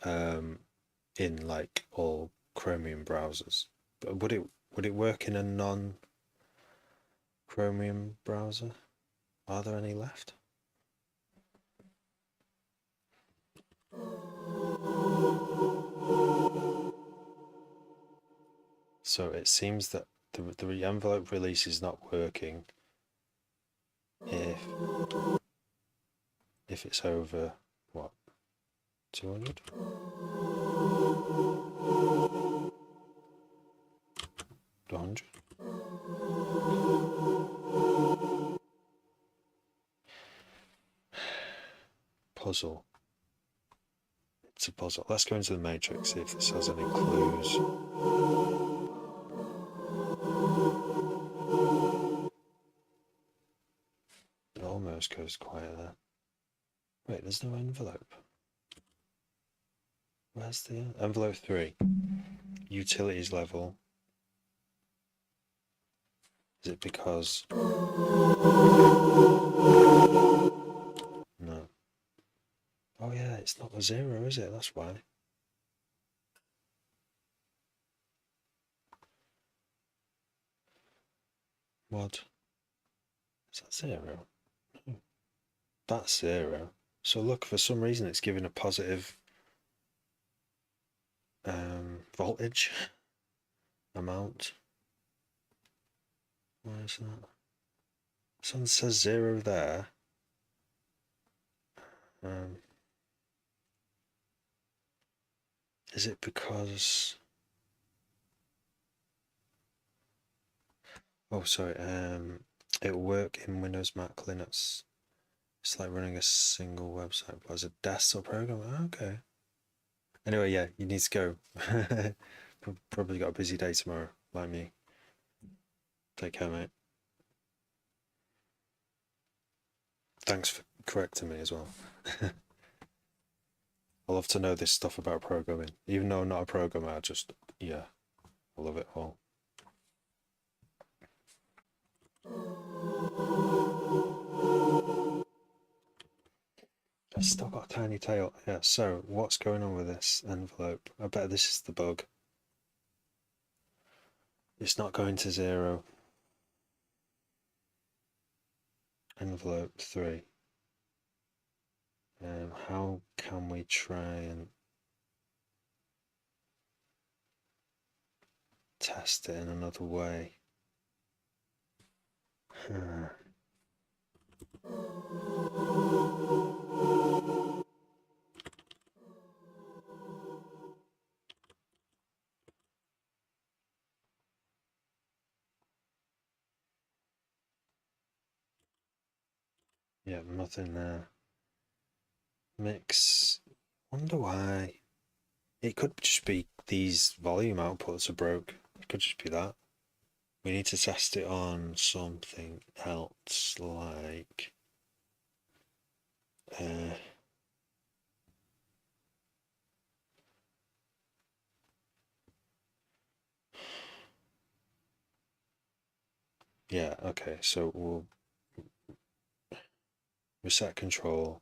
in like all Chromium browsers. But would it work in a non-Chromium browser? Are there any left? So it seems that the envelope release is not working if it's over what, 200? 100? Puzzle. It's a puzzle. Let's go into the matrix, see if this has any clues. It almost goes quiet there. Wait, there's no envelope. Where's the envelope 3? Utilities level. Is it because... No. Oh yeah, it's not a 0, is it? That's why. What? Is that 0? No. That's 0. So look, for some reason it's giving a positive voltage amount. Why is that? Someone says 0 there. Is it because... Oh, sorry. It'll work in Windows, Mac, Linux. It's like running a single website, but as a desktop program. Okay. Anyway, yeah, you need to go. Probably got a busy day tomorrow, like me. Take care, mate. Thanks for correcting me as well. I love to know this stuff about programming. Even though I'm not a programmer, yeah, I love it all. It's still got a tiny tail. Yeah, so what's going on with this envelope? I bet this is the bug. It's not going to 0. Envelope 3. How can we try and test it in another way? Yeah, nothing there. Mix. Wonder why. It could just be these volume outputs are broke. It could just be that. We need to test it on something else, like yeah, okay, so we'll reset control,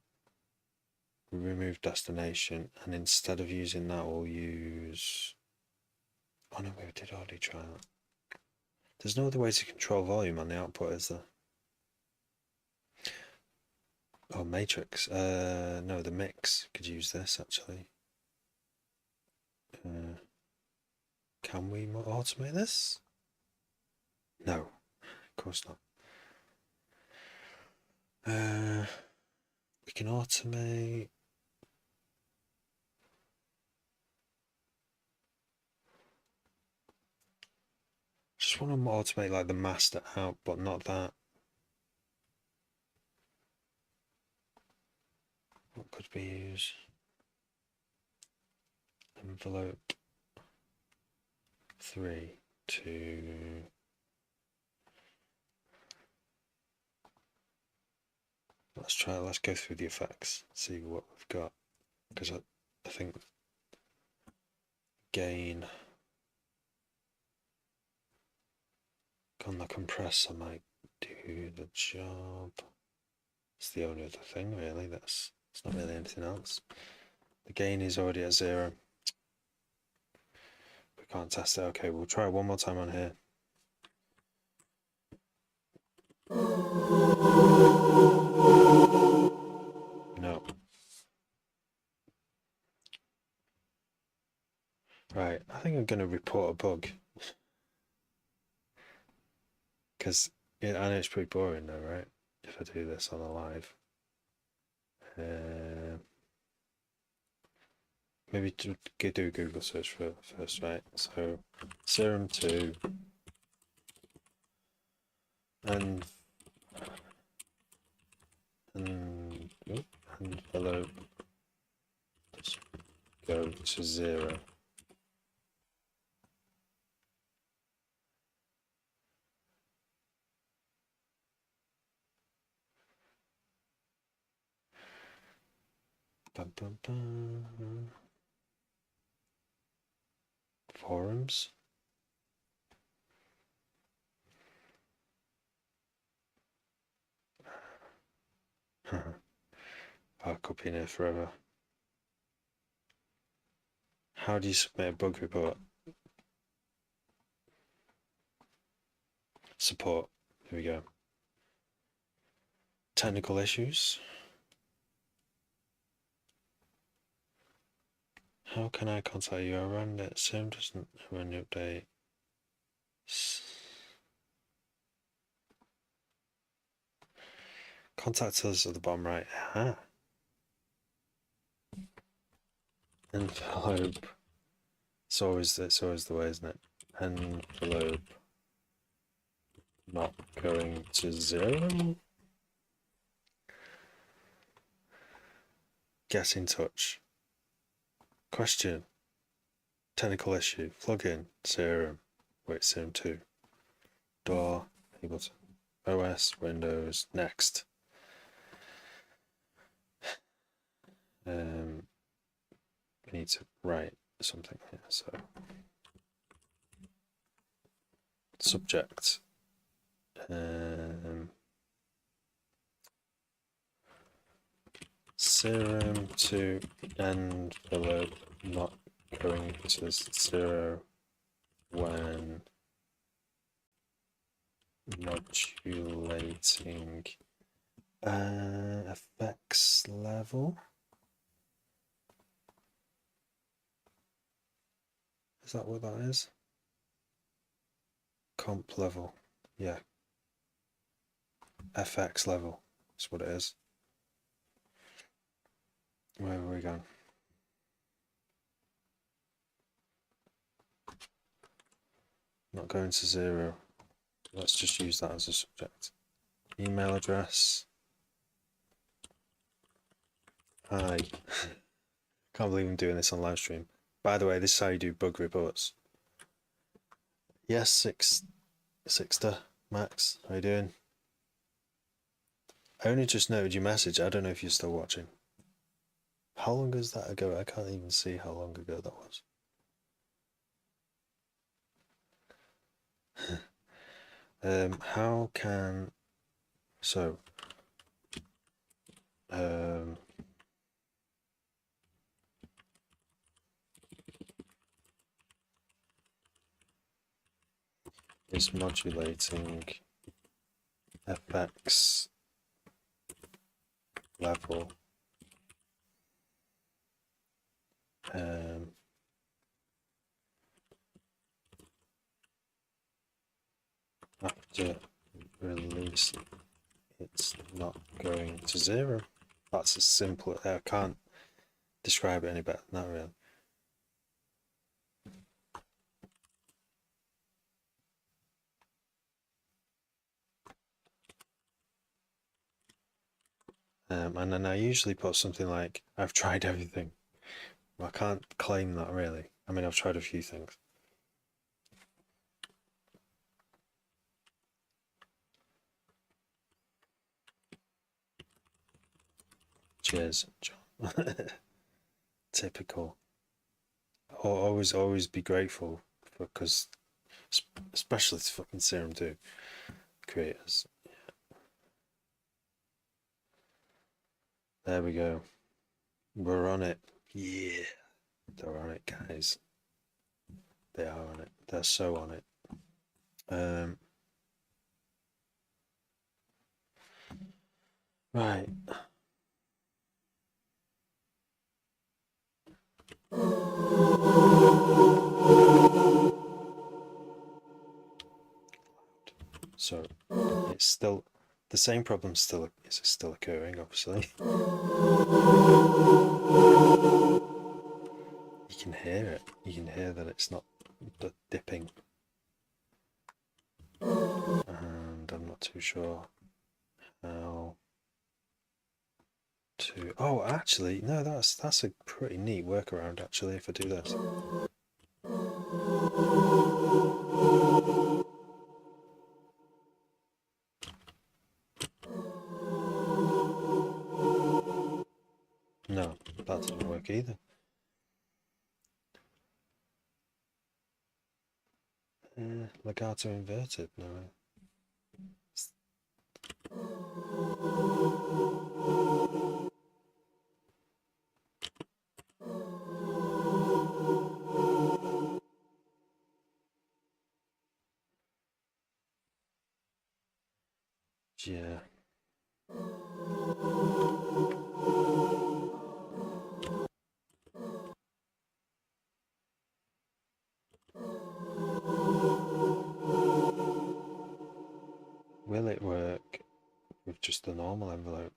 remove destination, and instead of using that, we'll use. Oh no, we did already try that. There's no other way to control volume on the output, is there? Oh, matrix. No, the mix could use this actually. Can we automate this? No, of course not. We can automate. Just want to automate like the master out, but not that. What could we use? Envelope 3 to. Let's go through the effects, see what we've got. Because I think gain on the compressor might do the job. It's the only other thing really, it's not really anything else. The gain is already at 0. We can't test it. Okay, we'll try it one more time on here. No. Right, I think I'm going to report a bug. Because I know it's pretty boring though, right? If I do this on a live. Maybe do a Google search for first, right? So serum 2 and envelope go to 0. Bum, bum, bum. Forums. I'll copy in here forever. How do you submit a bug report? Support. Here we go. Technical issues. How can I contact you? I ran it. Sim doesn't have any update. Contact us at the bottom right. Envelope. It's always the way, isn't it? Envelope not going to 0. Get in touch. Question. Technical issue. Plugin. Serum. Wait, Serum 2. Door. Ableton. OS. Windows. Next. we need to write something here. So subject, serum to envelope not going to 0 when modulating effects level. Is that what that is? Comp level, yeah. FX level, that's what it is. Where have we gone? Not going to 0. Let's just use that as a subject. Email address. Hi. Can't believe I'm doing this on live stream. By the way, this is how you do bug reports. Yes, Sixter, Max, how you doing? I only just noted your message. I don't know if you're still watching. How long is that ago? I can't even see how long ago that was. How can is modulating FX level after release it's not going to 0. That's as simple. I can't describe it any better than that, really. And then I usually put something like, I've tried everything. Well, I can't claim that, really. I mean, I've tried a few things. Cheers, John. Typical. Always be grateful for, because especially to fucking Serum 2 creators. Yeah. There we go. We're on it. Yeah. They're on it, guys. They are on it. They're so on it. Right. So it's still the same problem. Still occurring, obviously. You can hear it. You can hear that it's not dipping, and I'm not too sure how to. Oh, actually, no. That's a pretty neat workaround. Actually, if I do this. No, that doesn't work either. Legato inverted, no. Yeah. Will it work with just the normal envelope?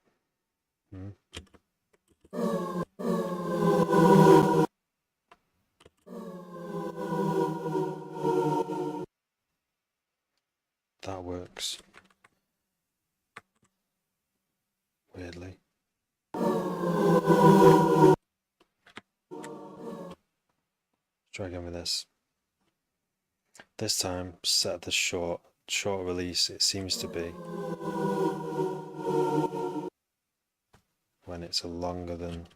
That works. Weirdly. Try again with this. This time, set the short release. It seems to be when it's a longer than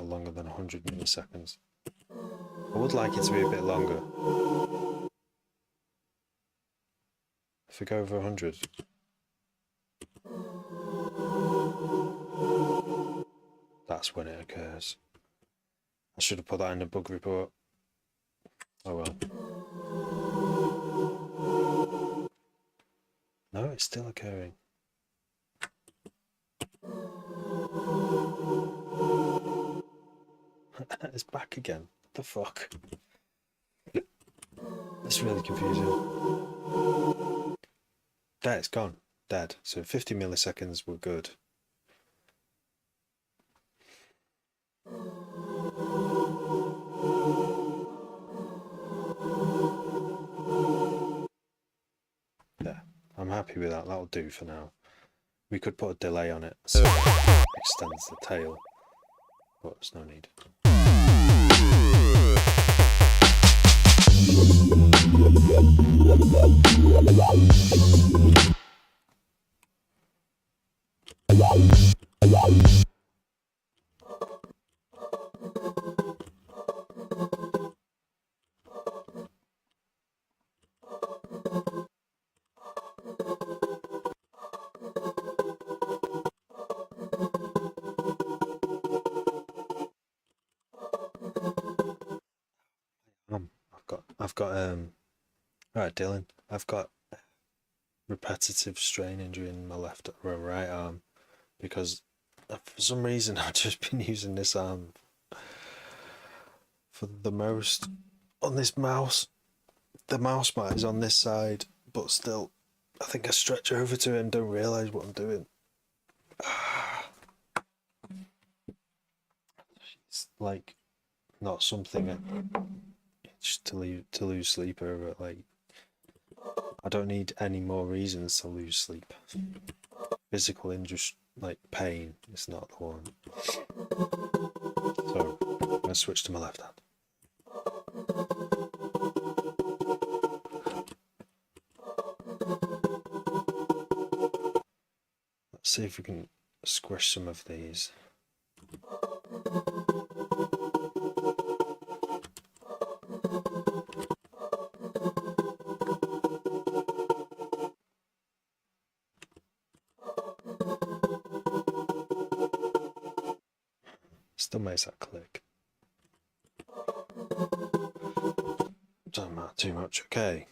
longer than 100 milliseconds. I would like it to be a bit longer. If we go over 100. That's when it occurs. I should have put that in the bug report. Oh well. No, it's still occurring. It's back again. What the fuck? It's really confusing. There, it's gone. Dead. So 50 milliseconds were good. There. I'm happy with that. That'll do for now. We could put a delay on it so it extends the tail, but there's no need. I've got right, Dylan, I've got repetitive strain injury in my left or right arm because for some reason I've just been using this arm for the most on this mouse. The mouse mat is on this side, but still I think I stretch over to it and don't realise what I'm doing. It's like not something just to lose sleep over. Like, I don't need any more reasons to lose sleep. Physical injury, like pain, is not the one. So I'm gonna switch to my left hand. Let's see if we can squish some of these. Still makes that click. Doesn't matter too much, okay.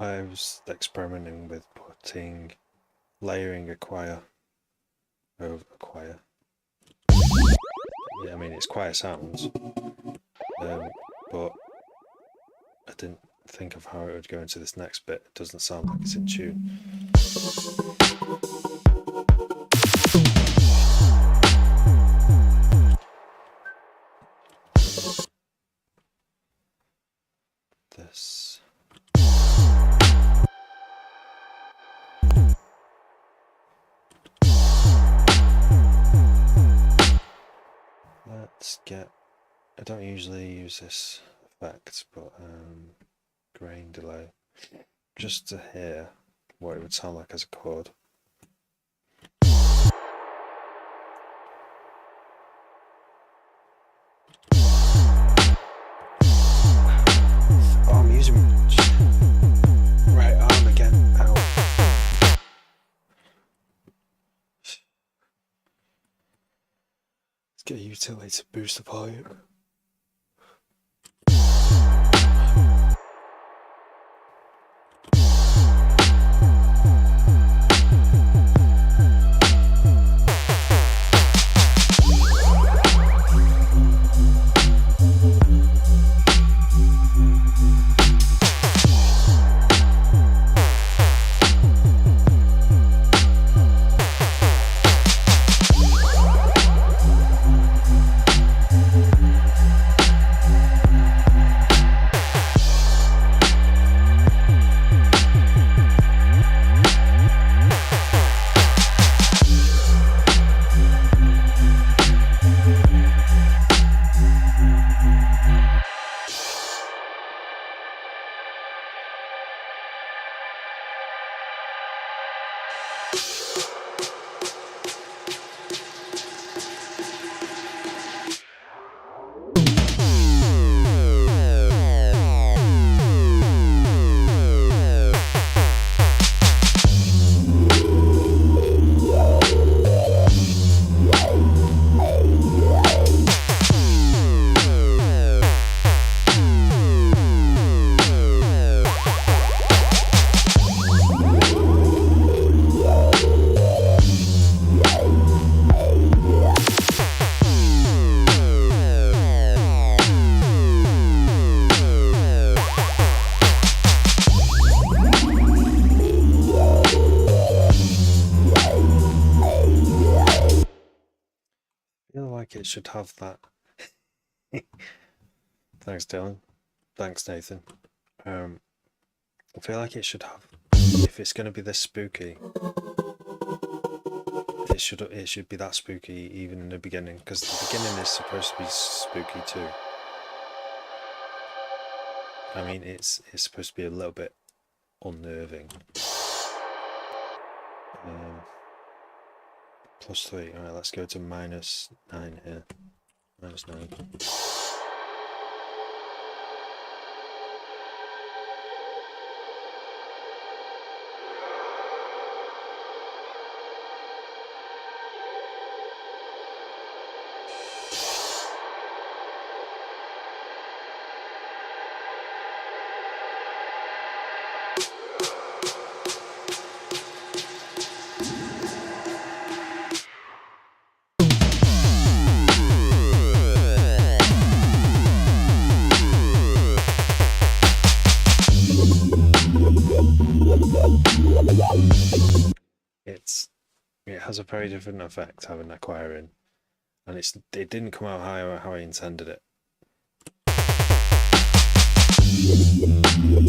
I was experimenting with layering a choir over a choir. Yeah, I mean it's choir sounds, but I didn't think of how it would go into this next bit. It doesn't sound like it's in tune. This. Let's get, I don't usually use this effect, but grain delay, just to hear what it would sound like as a chord. Oh, I'm using right arm again. Ow. Let's get a utility to boost the volume. like it should have that. Thanks, Dylan. Thanks, Nathan. I feel like it should have, if it's going to be this spooky, it should be that spooky even in the beginning, because the beginning is supposed to be spooky too. I mean, it's supposed to be a little bit unnerving. +3. All right, let's go to -9 here. -9. It has a very different effect having that choir in, and it didn't come out how I intended it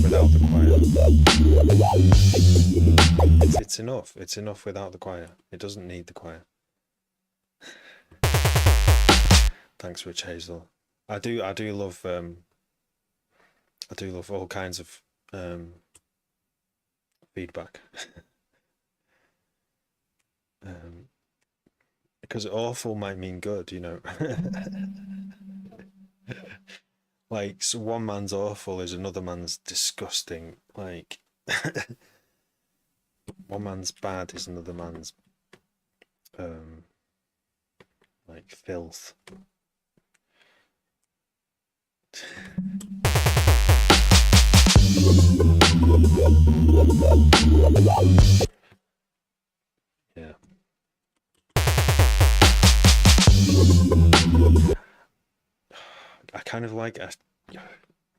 without the choir. It's enough. It's enough without the choir. It doesn't need the choir. Thanks, Rich Hazel. I do love all kinds of feedback. Because awful might mean good, you know. Like, so one man's awful is another man's disgusting. Like, one man's bad is another man's like filth. Yeah. I kind of like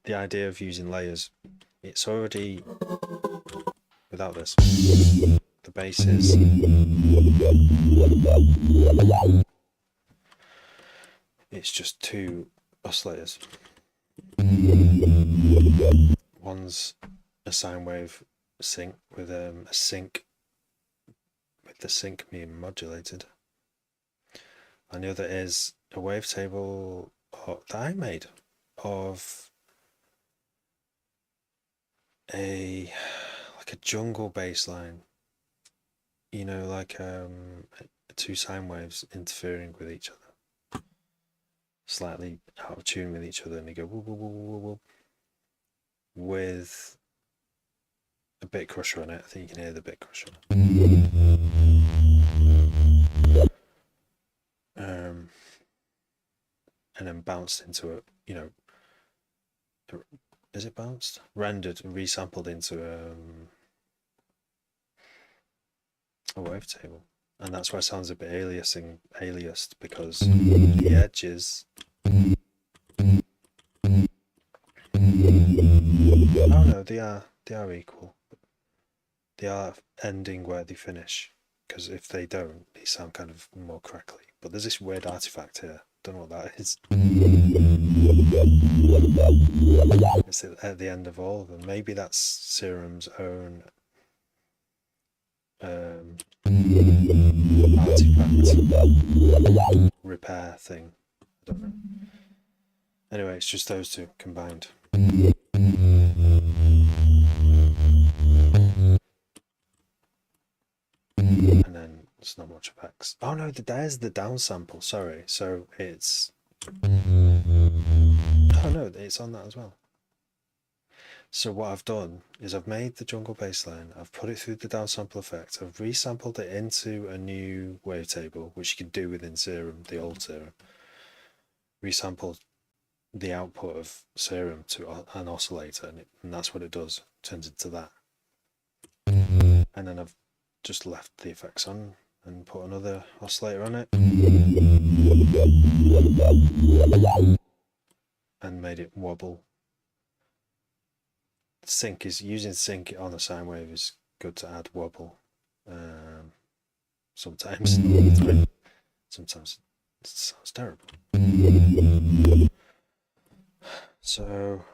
the idea of using layers. It's already, without this, the bass is it's just 2 oscillators. One's a sine wave sync with a sync, with the sync being modulated, and the other is a wavetable that I made of a jungle bass line, you know, like 2 sine waves interfering with each other, slightly out of tune with each other, and they go whoop, whoop, whoop, whoop, whoop, with a bit crusher on it. I think you can hear the bit crusher. And then bounced into a, you know, is it bounced? Rendered, resampled into a wavetable. And that's why it sounds a bit aliased, because the edges. Oh no, they are equal. They are ending where they finish, because if they don't, they sound kind of more crackly. But there's this weird artifact here. Don't know what that is. It's at the end of all of them. Maybe that's Serum's own artifact repair thing. I don't know. Anyway, it's just those 2 combined. And then it's not much effects. Oh no, there's the downsample. Sorry, so it's. Oh no, it's on that as well. So what I've done is I've made the jungle bassline, I've put it through the downsample effect, I've resampled it into a new wavetable, which you can do within Serum, the old Serum. Resampled the output of Serum to an oscillator, and that's what it does, turns into that. And then I've just left the effects on and put another oscillator on it and made it wobble. Sync is using sync on a sine wave is good to add wobble. Sometimes, not all the time. Sometimes It sounds terrible. So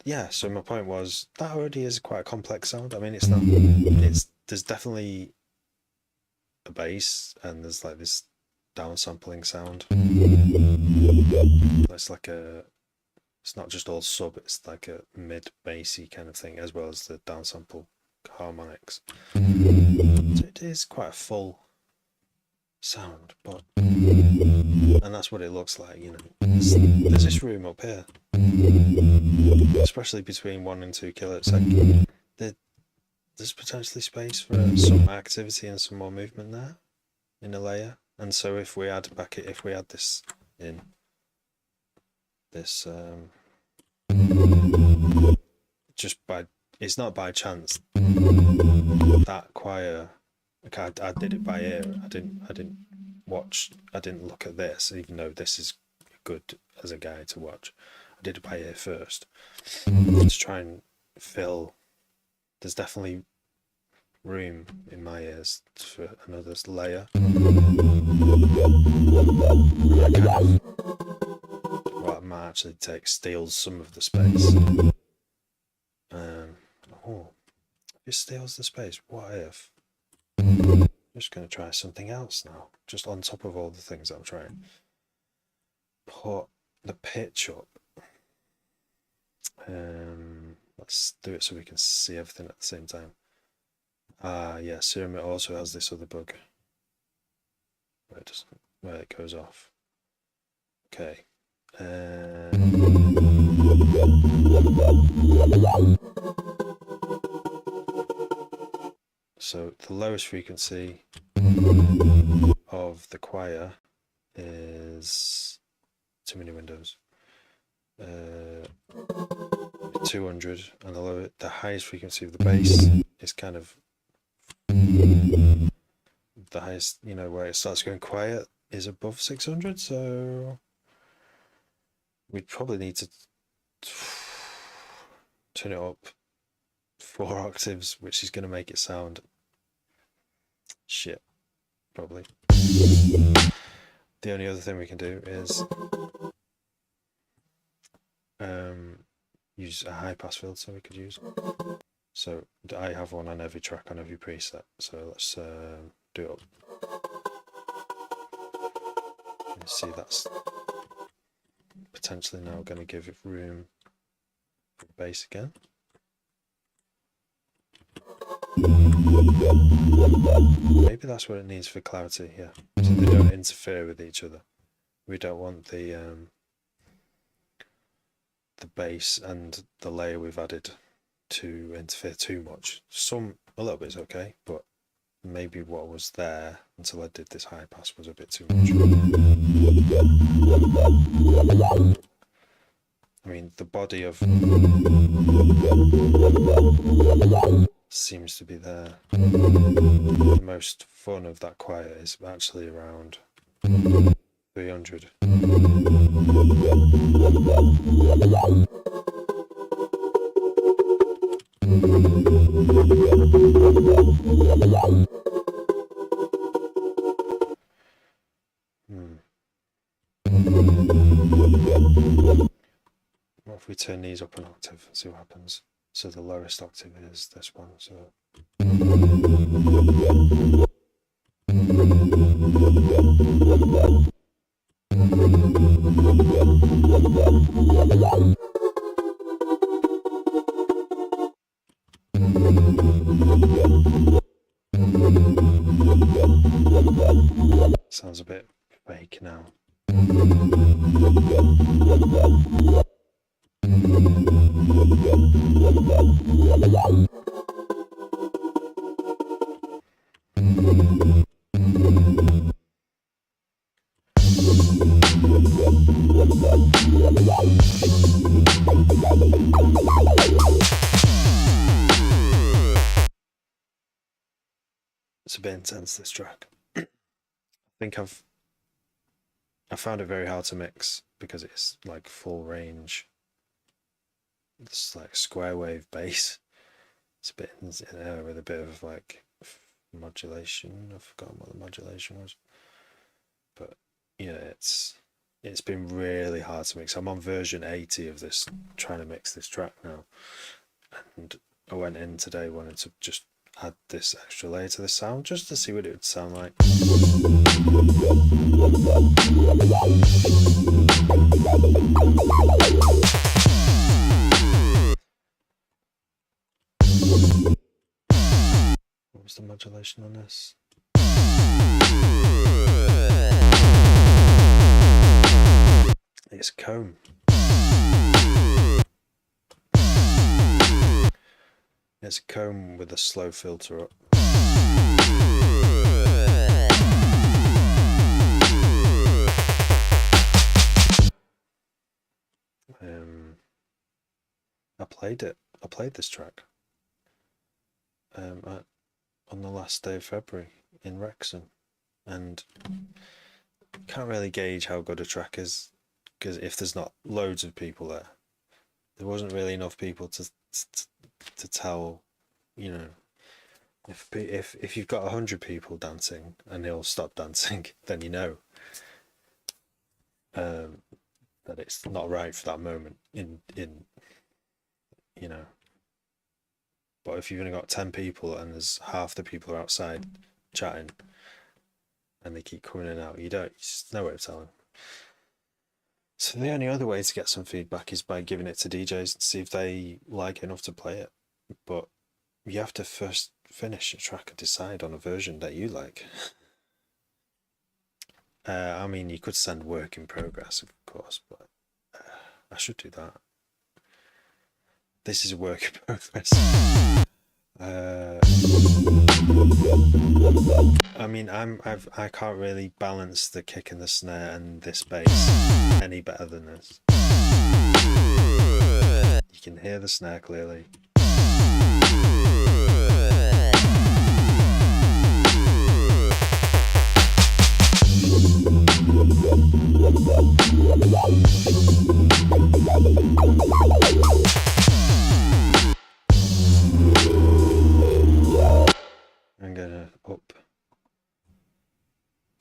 yeah, so my point was that already is quite a complex sound. I mean, it's not. There's definitely a bass and there's like this downsampling sound. It's like a. It's not just all sub. It's like a mid bassy kind of thing, as well as the downsample harmonics. So it is quite a full sound, but and that's what it looks like. You know, there's this room up here, especially between 1 and 2 kilohertz. Like there's potentially space for some activity and some more movement there in a layer. And so if we add this in this just by, it's not by chance that choir, like I did it by ear. I didn't look at this, even though this is good as a guide to watch. I did it by ear first to try and fill. There's definitely room in my ears for another layer. What I might actually take steals some of the space. It steals the space. What if? I'm just going to try something else now, just on top of all the things I'm trying. Put the pitch up. Let's do it so we can see everything at the same time. Yeah, Serum also has this other bug where it goes off. Okay. So the lowest frequency of the choir is too many windows. 200, and the highest frequency of the bass is kind of the highest, you know, where it starts going quiet is above 600. So we'd probably need to turn it up 4 octaves, which is going to make it sound shit, probably. The only other thing we can do is use a high pass filter we could use. So I have one on every track, on every preset. So let's do it up. You see, that's potentially now going to give it room for bass again. Maybe that's what it needs for clarity here, so they don't interfere with each other. We don't want the bass and the layer we've added to interfere too much. A little bit is okay, but maybe what was there until I did this high pass was a bit too much. I mean, the body of seems to be there. The most fun of that choir is actually around 300. What if we turn these up an octave and see what happens? So the lowest octave is this one. So sounds a bit fake now. It's a bit intense, this track. I think I found it very hard to mix because it's like full range. It's like square wave bass. It's a bit with a bit of like modulation. I've forgotten what the modulation was, but yeah, it's been really hard to mix. I'm on version 80 of this, trying to mix this track now, and I went in today wanting to just add this extra layer to the sound just to see what it would sound like. What was the modulation on this? It's a comb. It's a comb with a slow filter up. I played it. I played this track on the last day of February in Wrexham, and can't really gauge how good a track is because if there's not loads of people there wasn't really enough people to tell, you know, if you've got 100 people dancing and they'll stop dancing, then you know that it's not right for that moment in you know. But if you've only got 10 people and there's half the people are outside chatting and they keep coming in and out, you just no way of telling. So the only other way to get some feedback is by giving it to DJs and see if they like it enough to play it. But you have to first finish a track and decide on a version that you like. I mean, you could send work in progress, of course, but I should do that. This is a work in progress. I mean, I can't really balance the kick and the snare and this bass any better than this. You can hear the snare clearly. I'm gonna up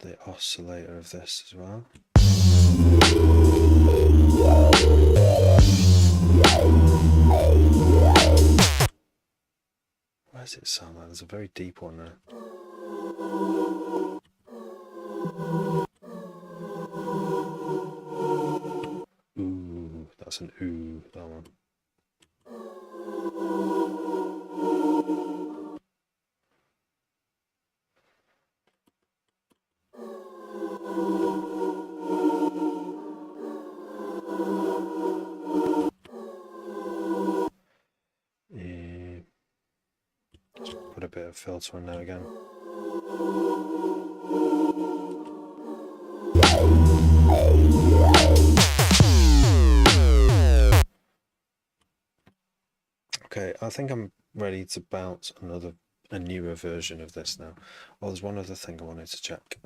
the oscillator of this as well. Why does it sound like there's a very deep one there? Ooh, that's an ooh, that one. Yeah. Just put a bit of filter on there again. Okay, I think I'm ready to bounce a newer version of this now. Oh, there's one other thing I wanted to check.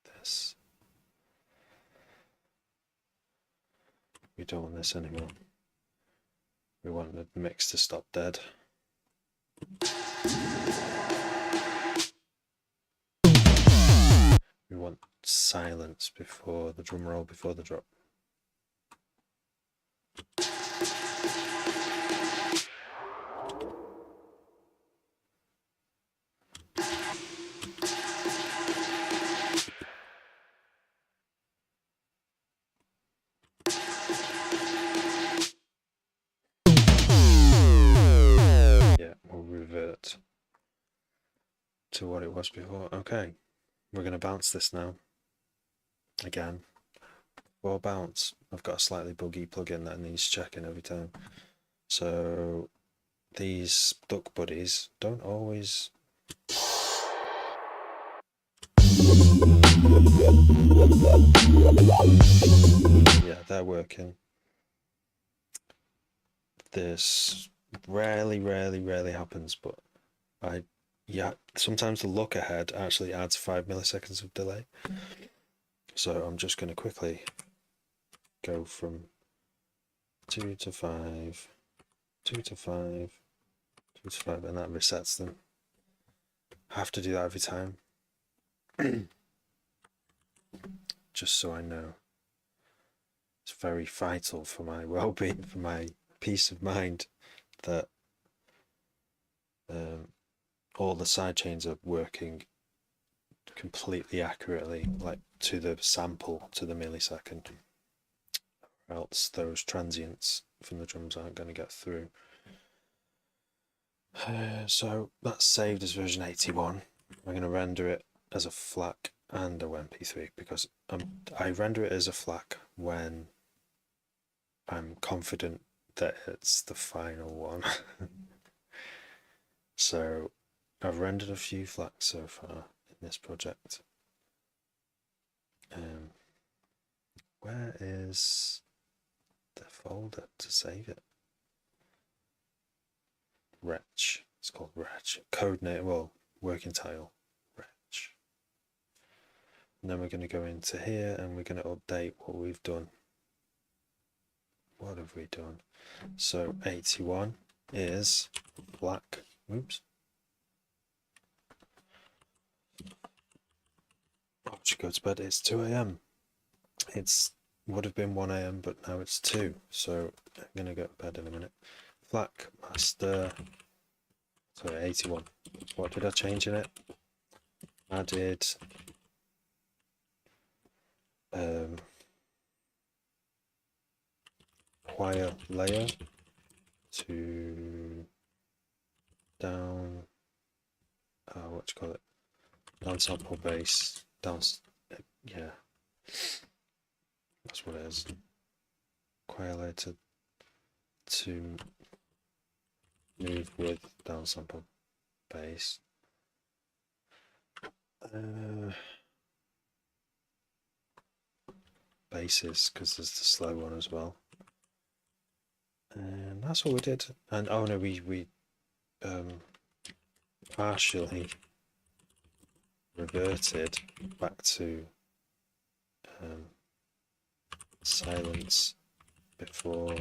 This. We don't want this anymore. We want the mix to stop dead. We want silence before the drum roll, before the drop. Yeah, we'll revert to what it was before. Okay, we're going to bounce this now. Again, for bounce, I've got a slightly buggy plugin that needs checking every time. So these duck buddies don't always. Yeah, they're working. This rarely happens, but sometimes the look ahead actually adds 5 milliseconds of delay. So I'm just going to quickly go from 2 to 5, 2 to 5, 2 to 5, and that resets them. I have to do that every time. Just so I know. It's very vital for my well-being, for my peace of mind, that all the sidechains are working completely accurately, like to the sample, to the millisecond, or else those transients from the drums aren't going to get through. So that's saved as version 81. I'm going to render it as a FLAC and a MP3 because I render it as a FLAC when I'm confident that it's the final one. So I've rendered a few FLACs so far in this project. Where is the folder to save it? Wretch. It's called Wretch. Codename, well, working title, Wretch. And then we're going to go into here and we're going to update what we've done. What have we done? So 81 is black. Oops. I should go to bed. It's 2 a.m. It's would have been 1 a.m. but now it's 2. So I'm going to go to bed in a minute. FLAC master. Sorry, 81. What did I change in it? Added choir layer to down what do you call it? Down sample bass. Yeah. That's what it is. Choir layer to move with down sample bass. Basses, because there's the slow one as well. And that's what we did. And oh no, we partially reverted back to silence before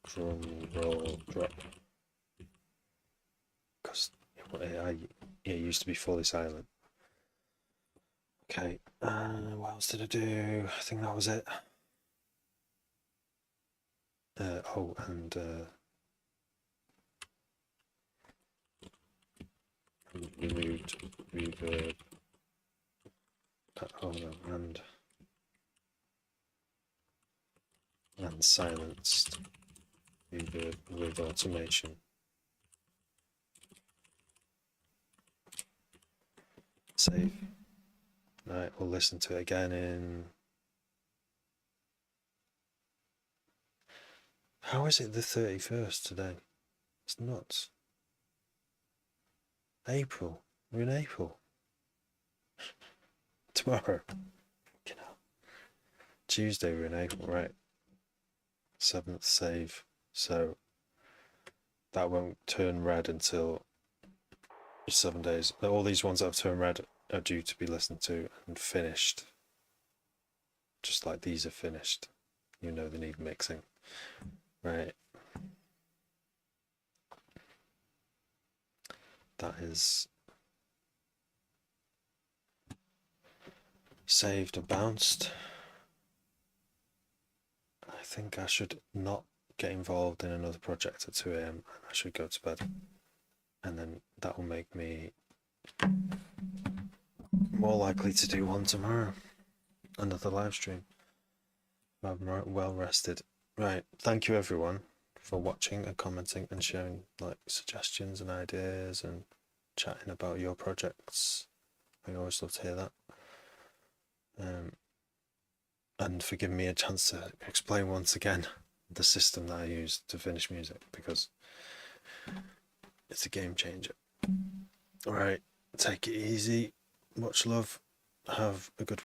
drum roll drop, because it used to be fully silent. Okay, what else did I do? I think that was it. Oh, and removed reverb. Oh no, and silenced reverb with automation. Save. Right, we'll listen to it again in. How is it the 31st today? It's nuts. April. We're in April. Tomorrow. Tuesday we're in April, right? 7th save. So that won't turn red until 7 days. All these ones that have turned red are due to be listened to and finished. Just like these are finished. You know they need mixing. Right. That is saved and bounced. I think I should not get involved in another project at 2 a.m. I should go to bed. And then that will make me more likely to do one tomorrow. Another live stream. I'm well rested. Right, thank you everyone for watching and commenting and sharing like suggestions and ideas and chatting about your projects. I always love to hear that. And for giving me a chance to explain once again the system that I use to finish music, because it's a game changer. Alright, take it easy, much love, have a good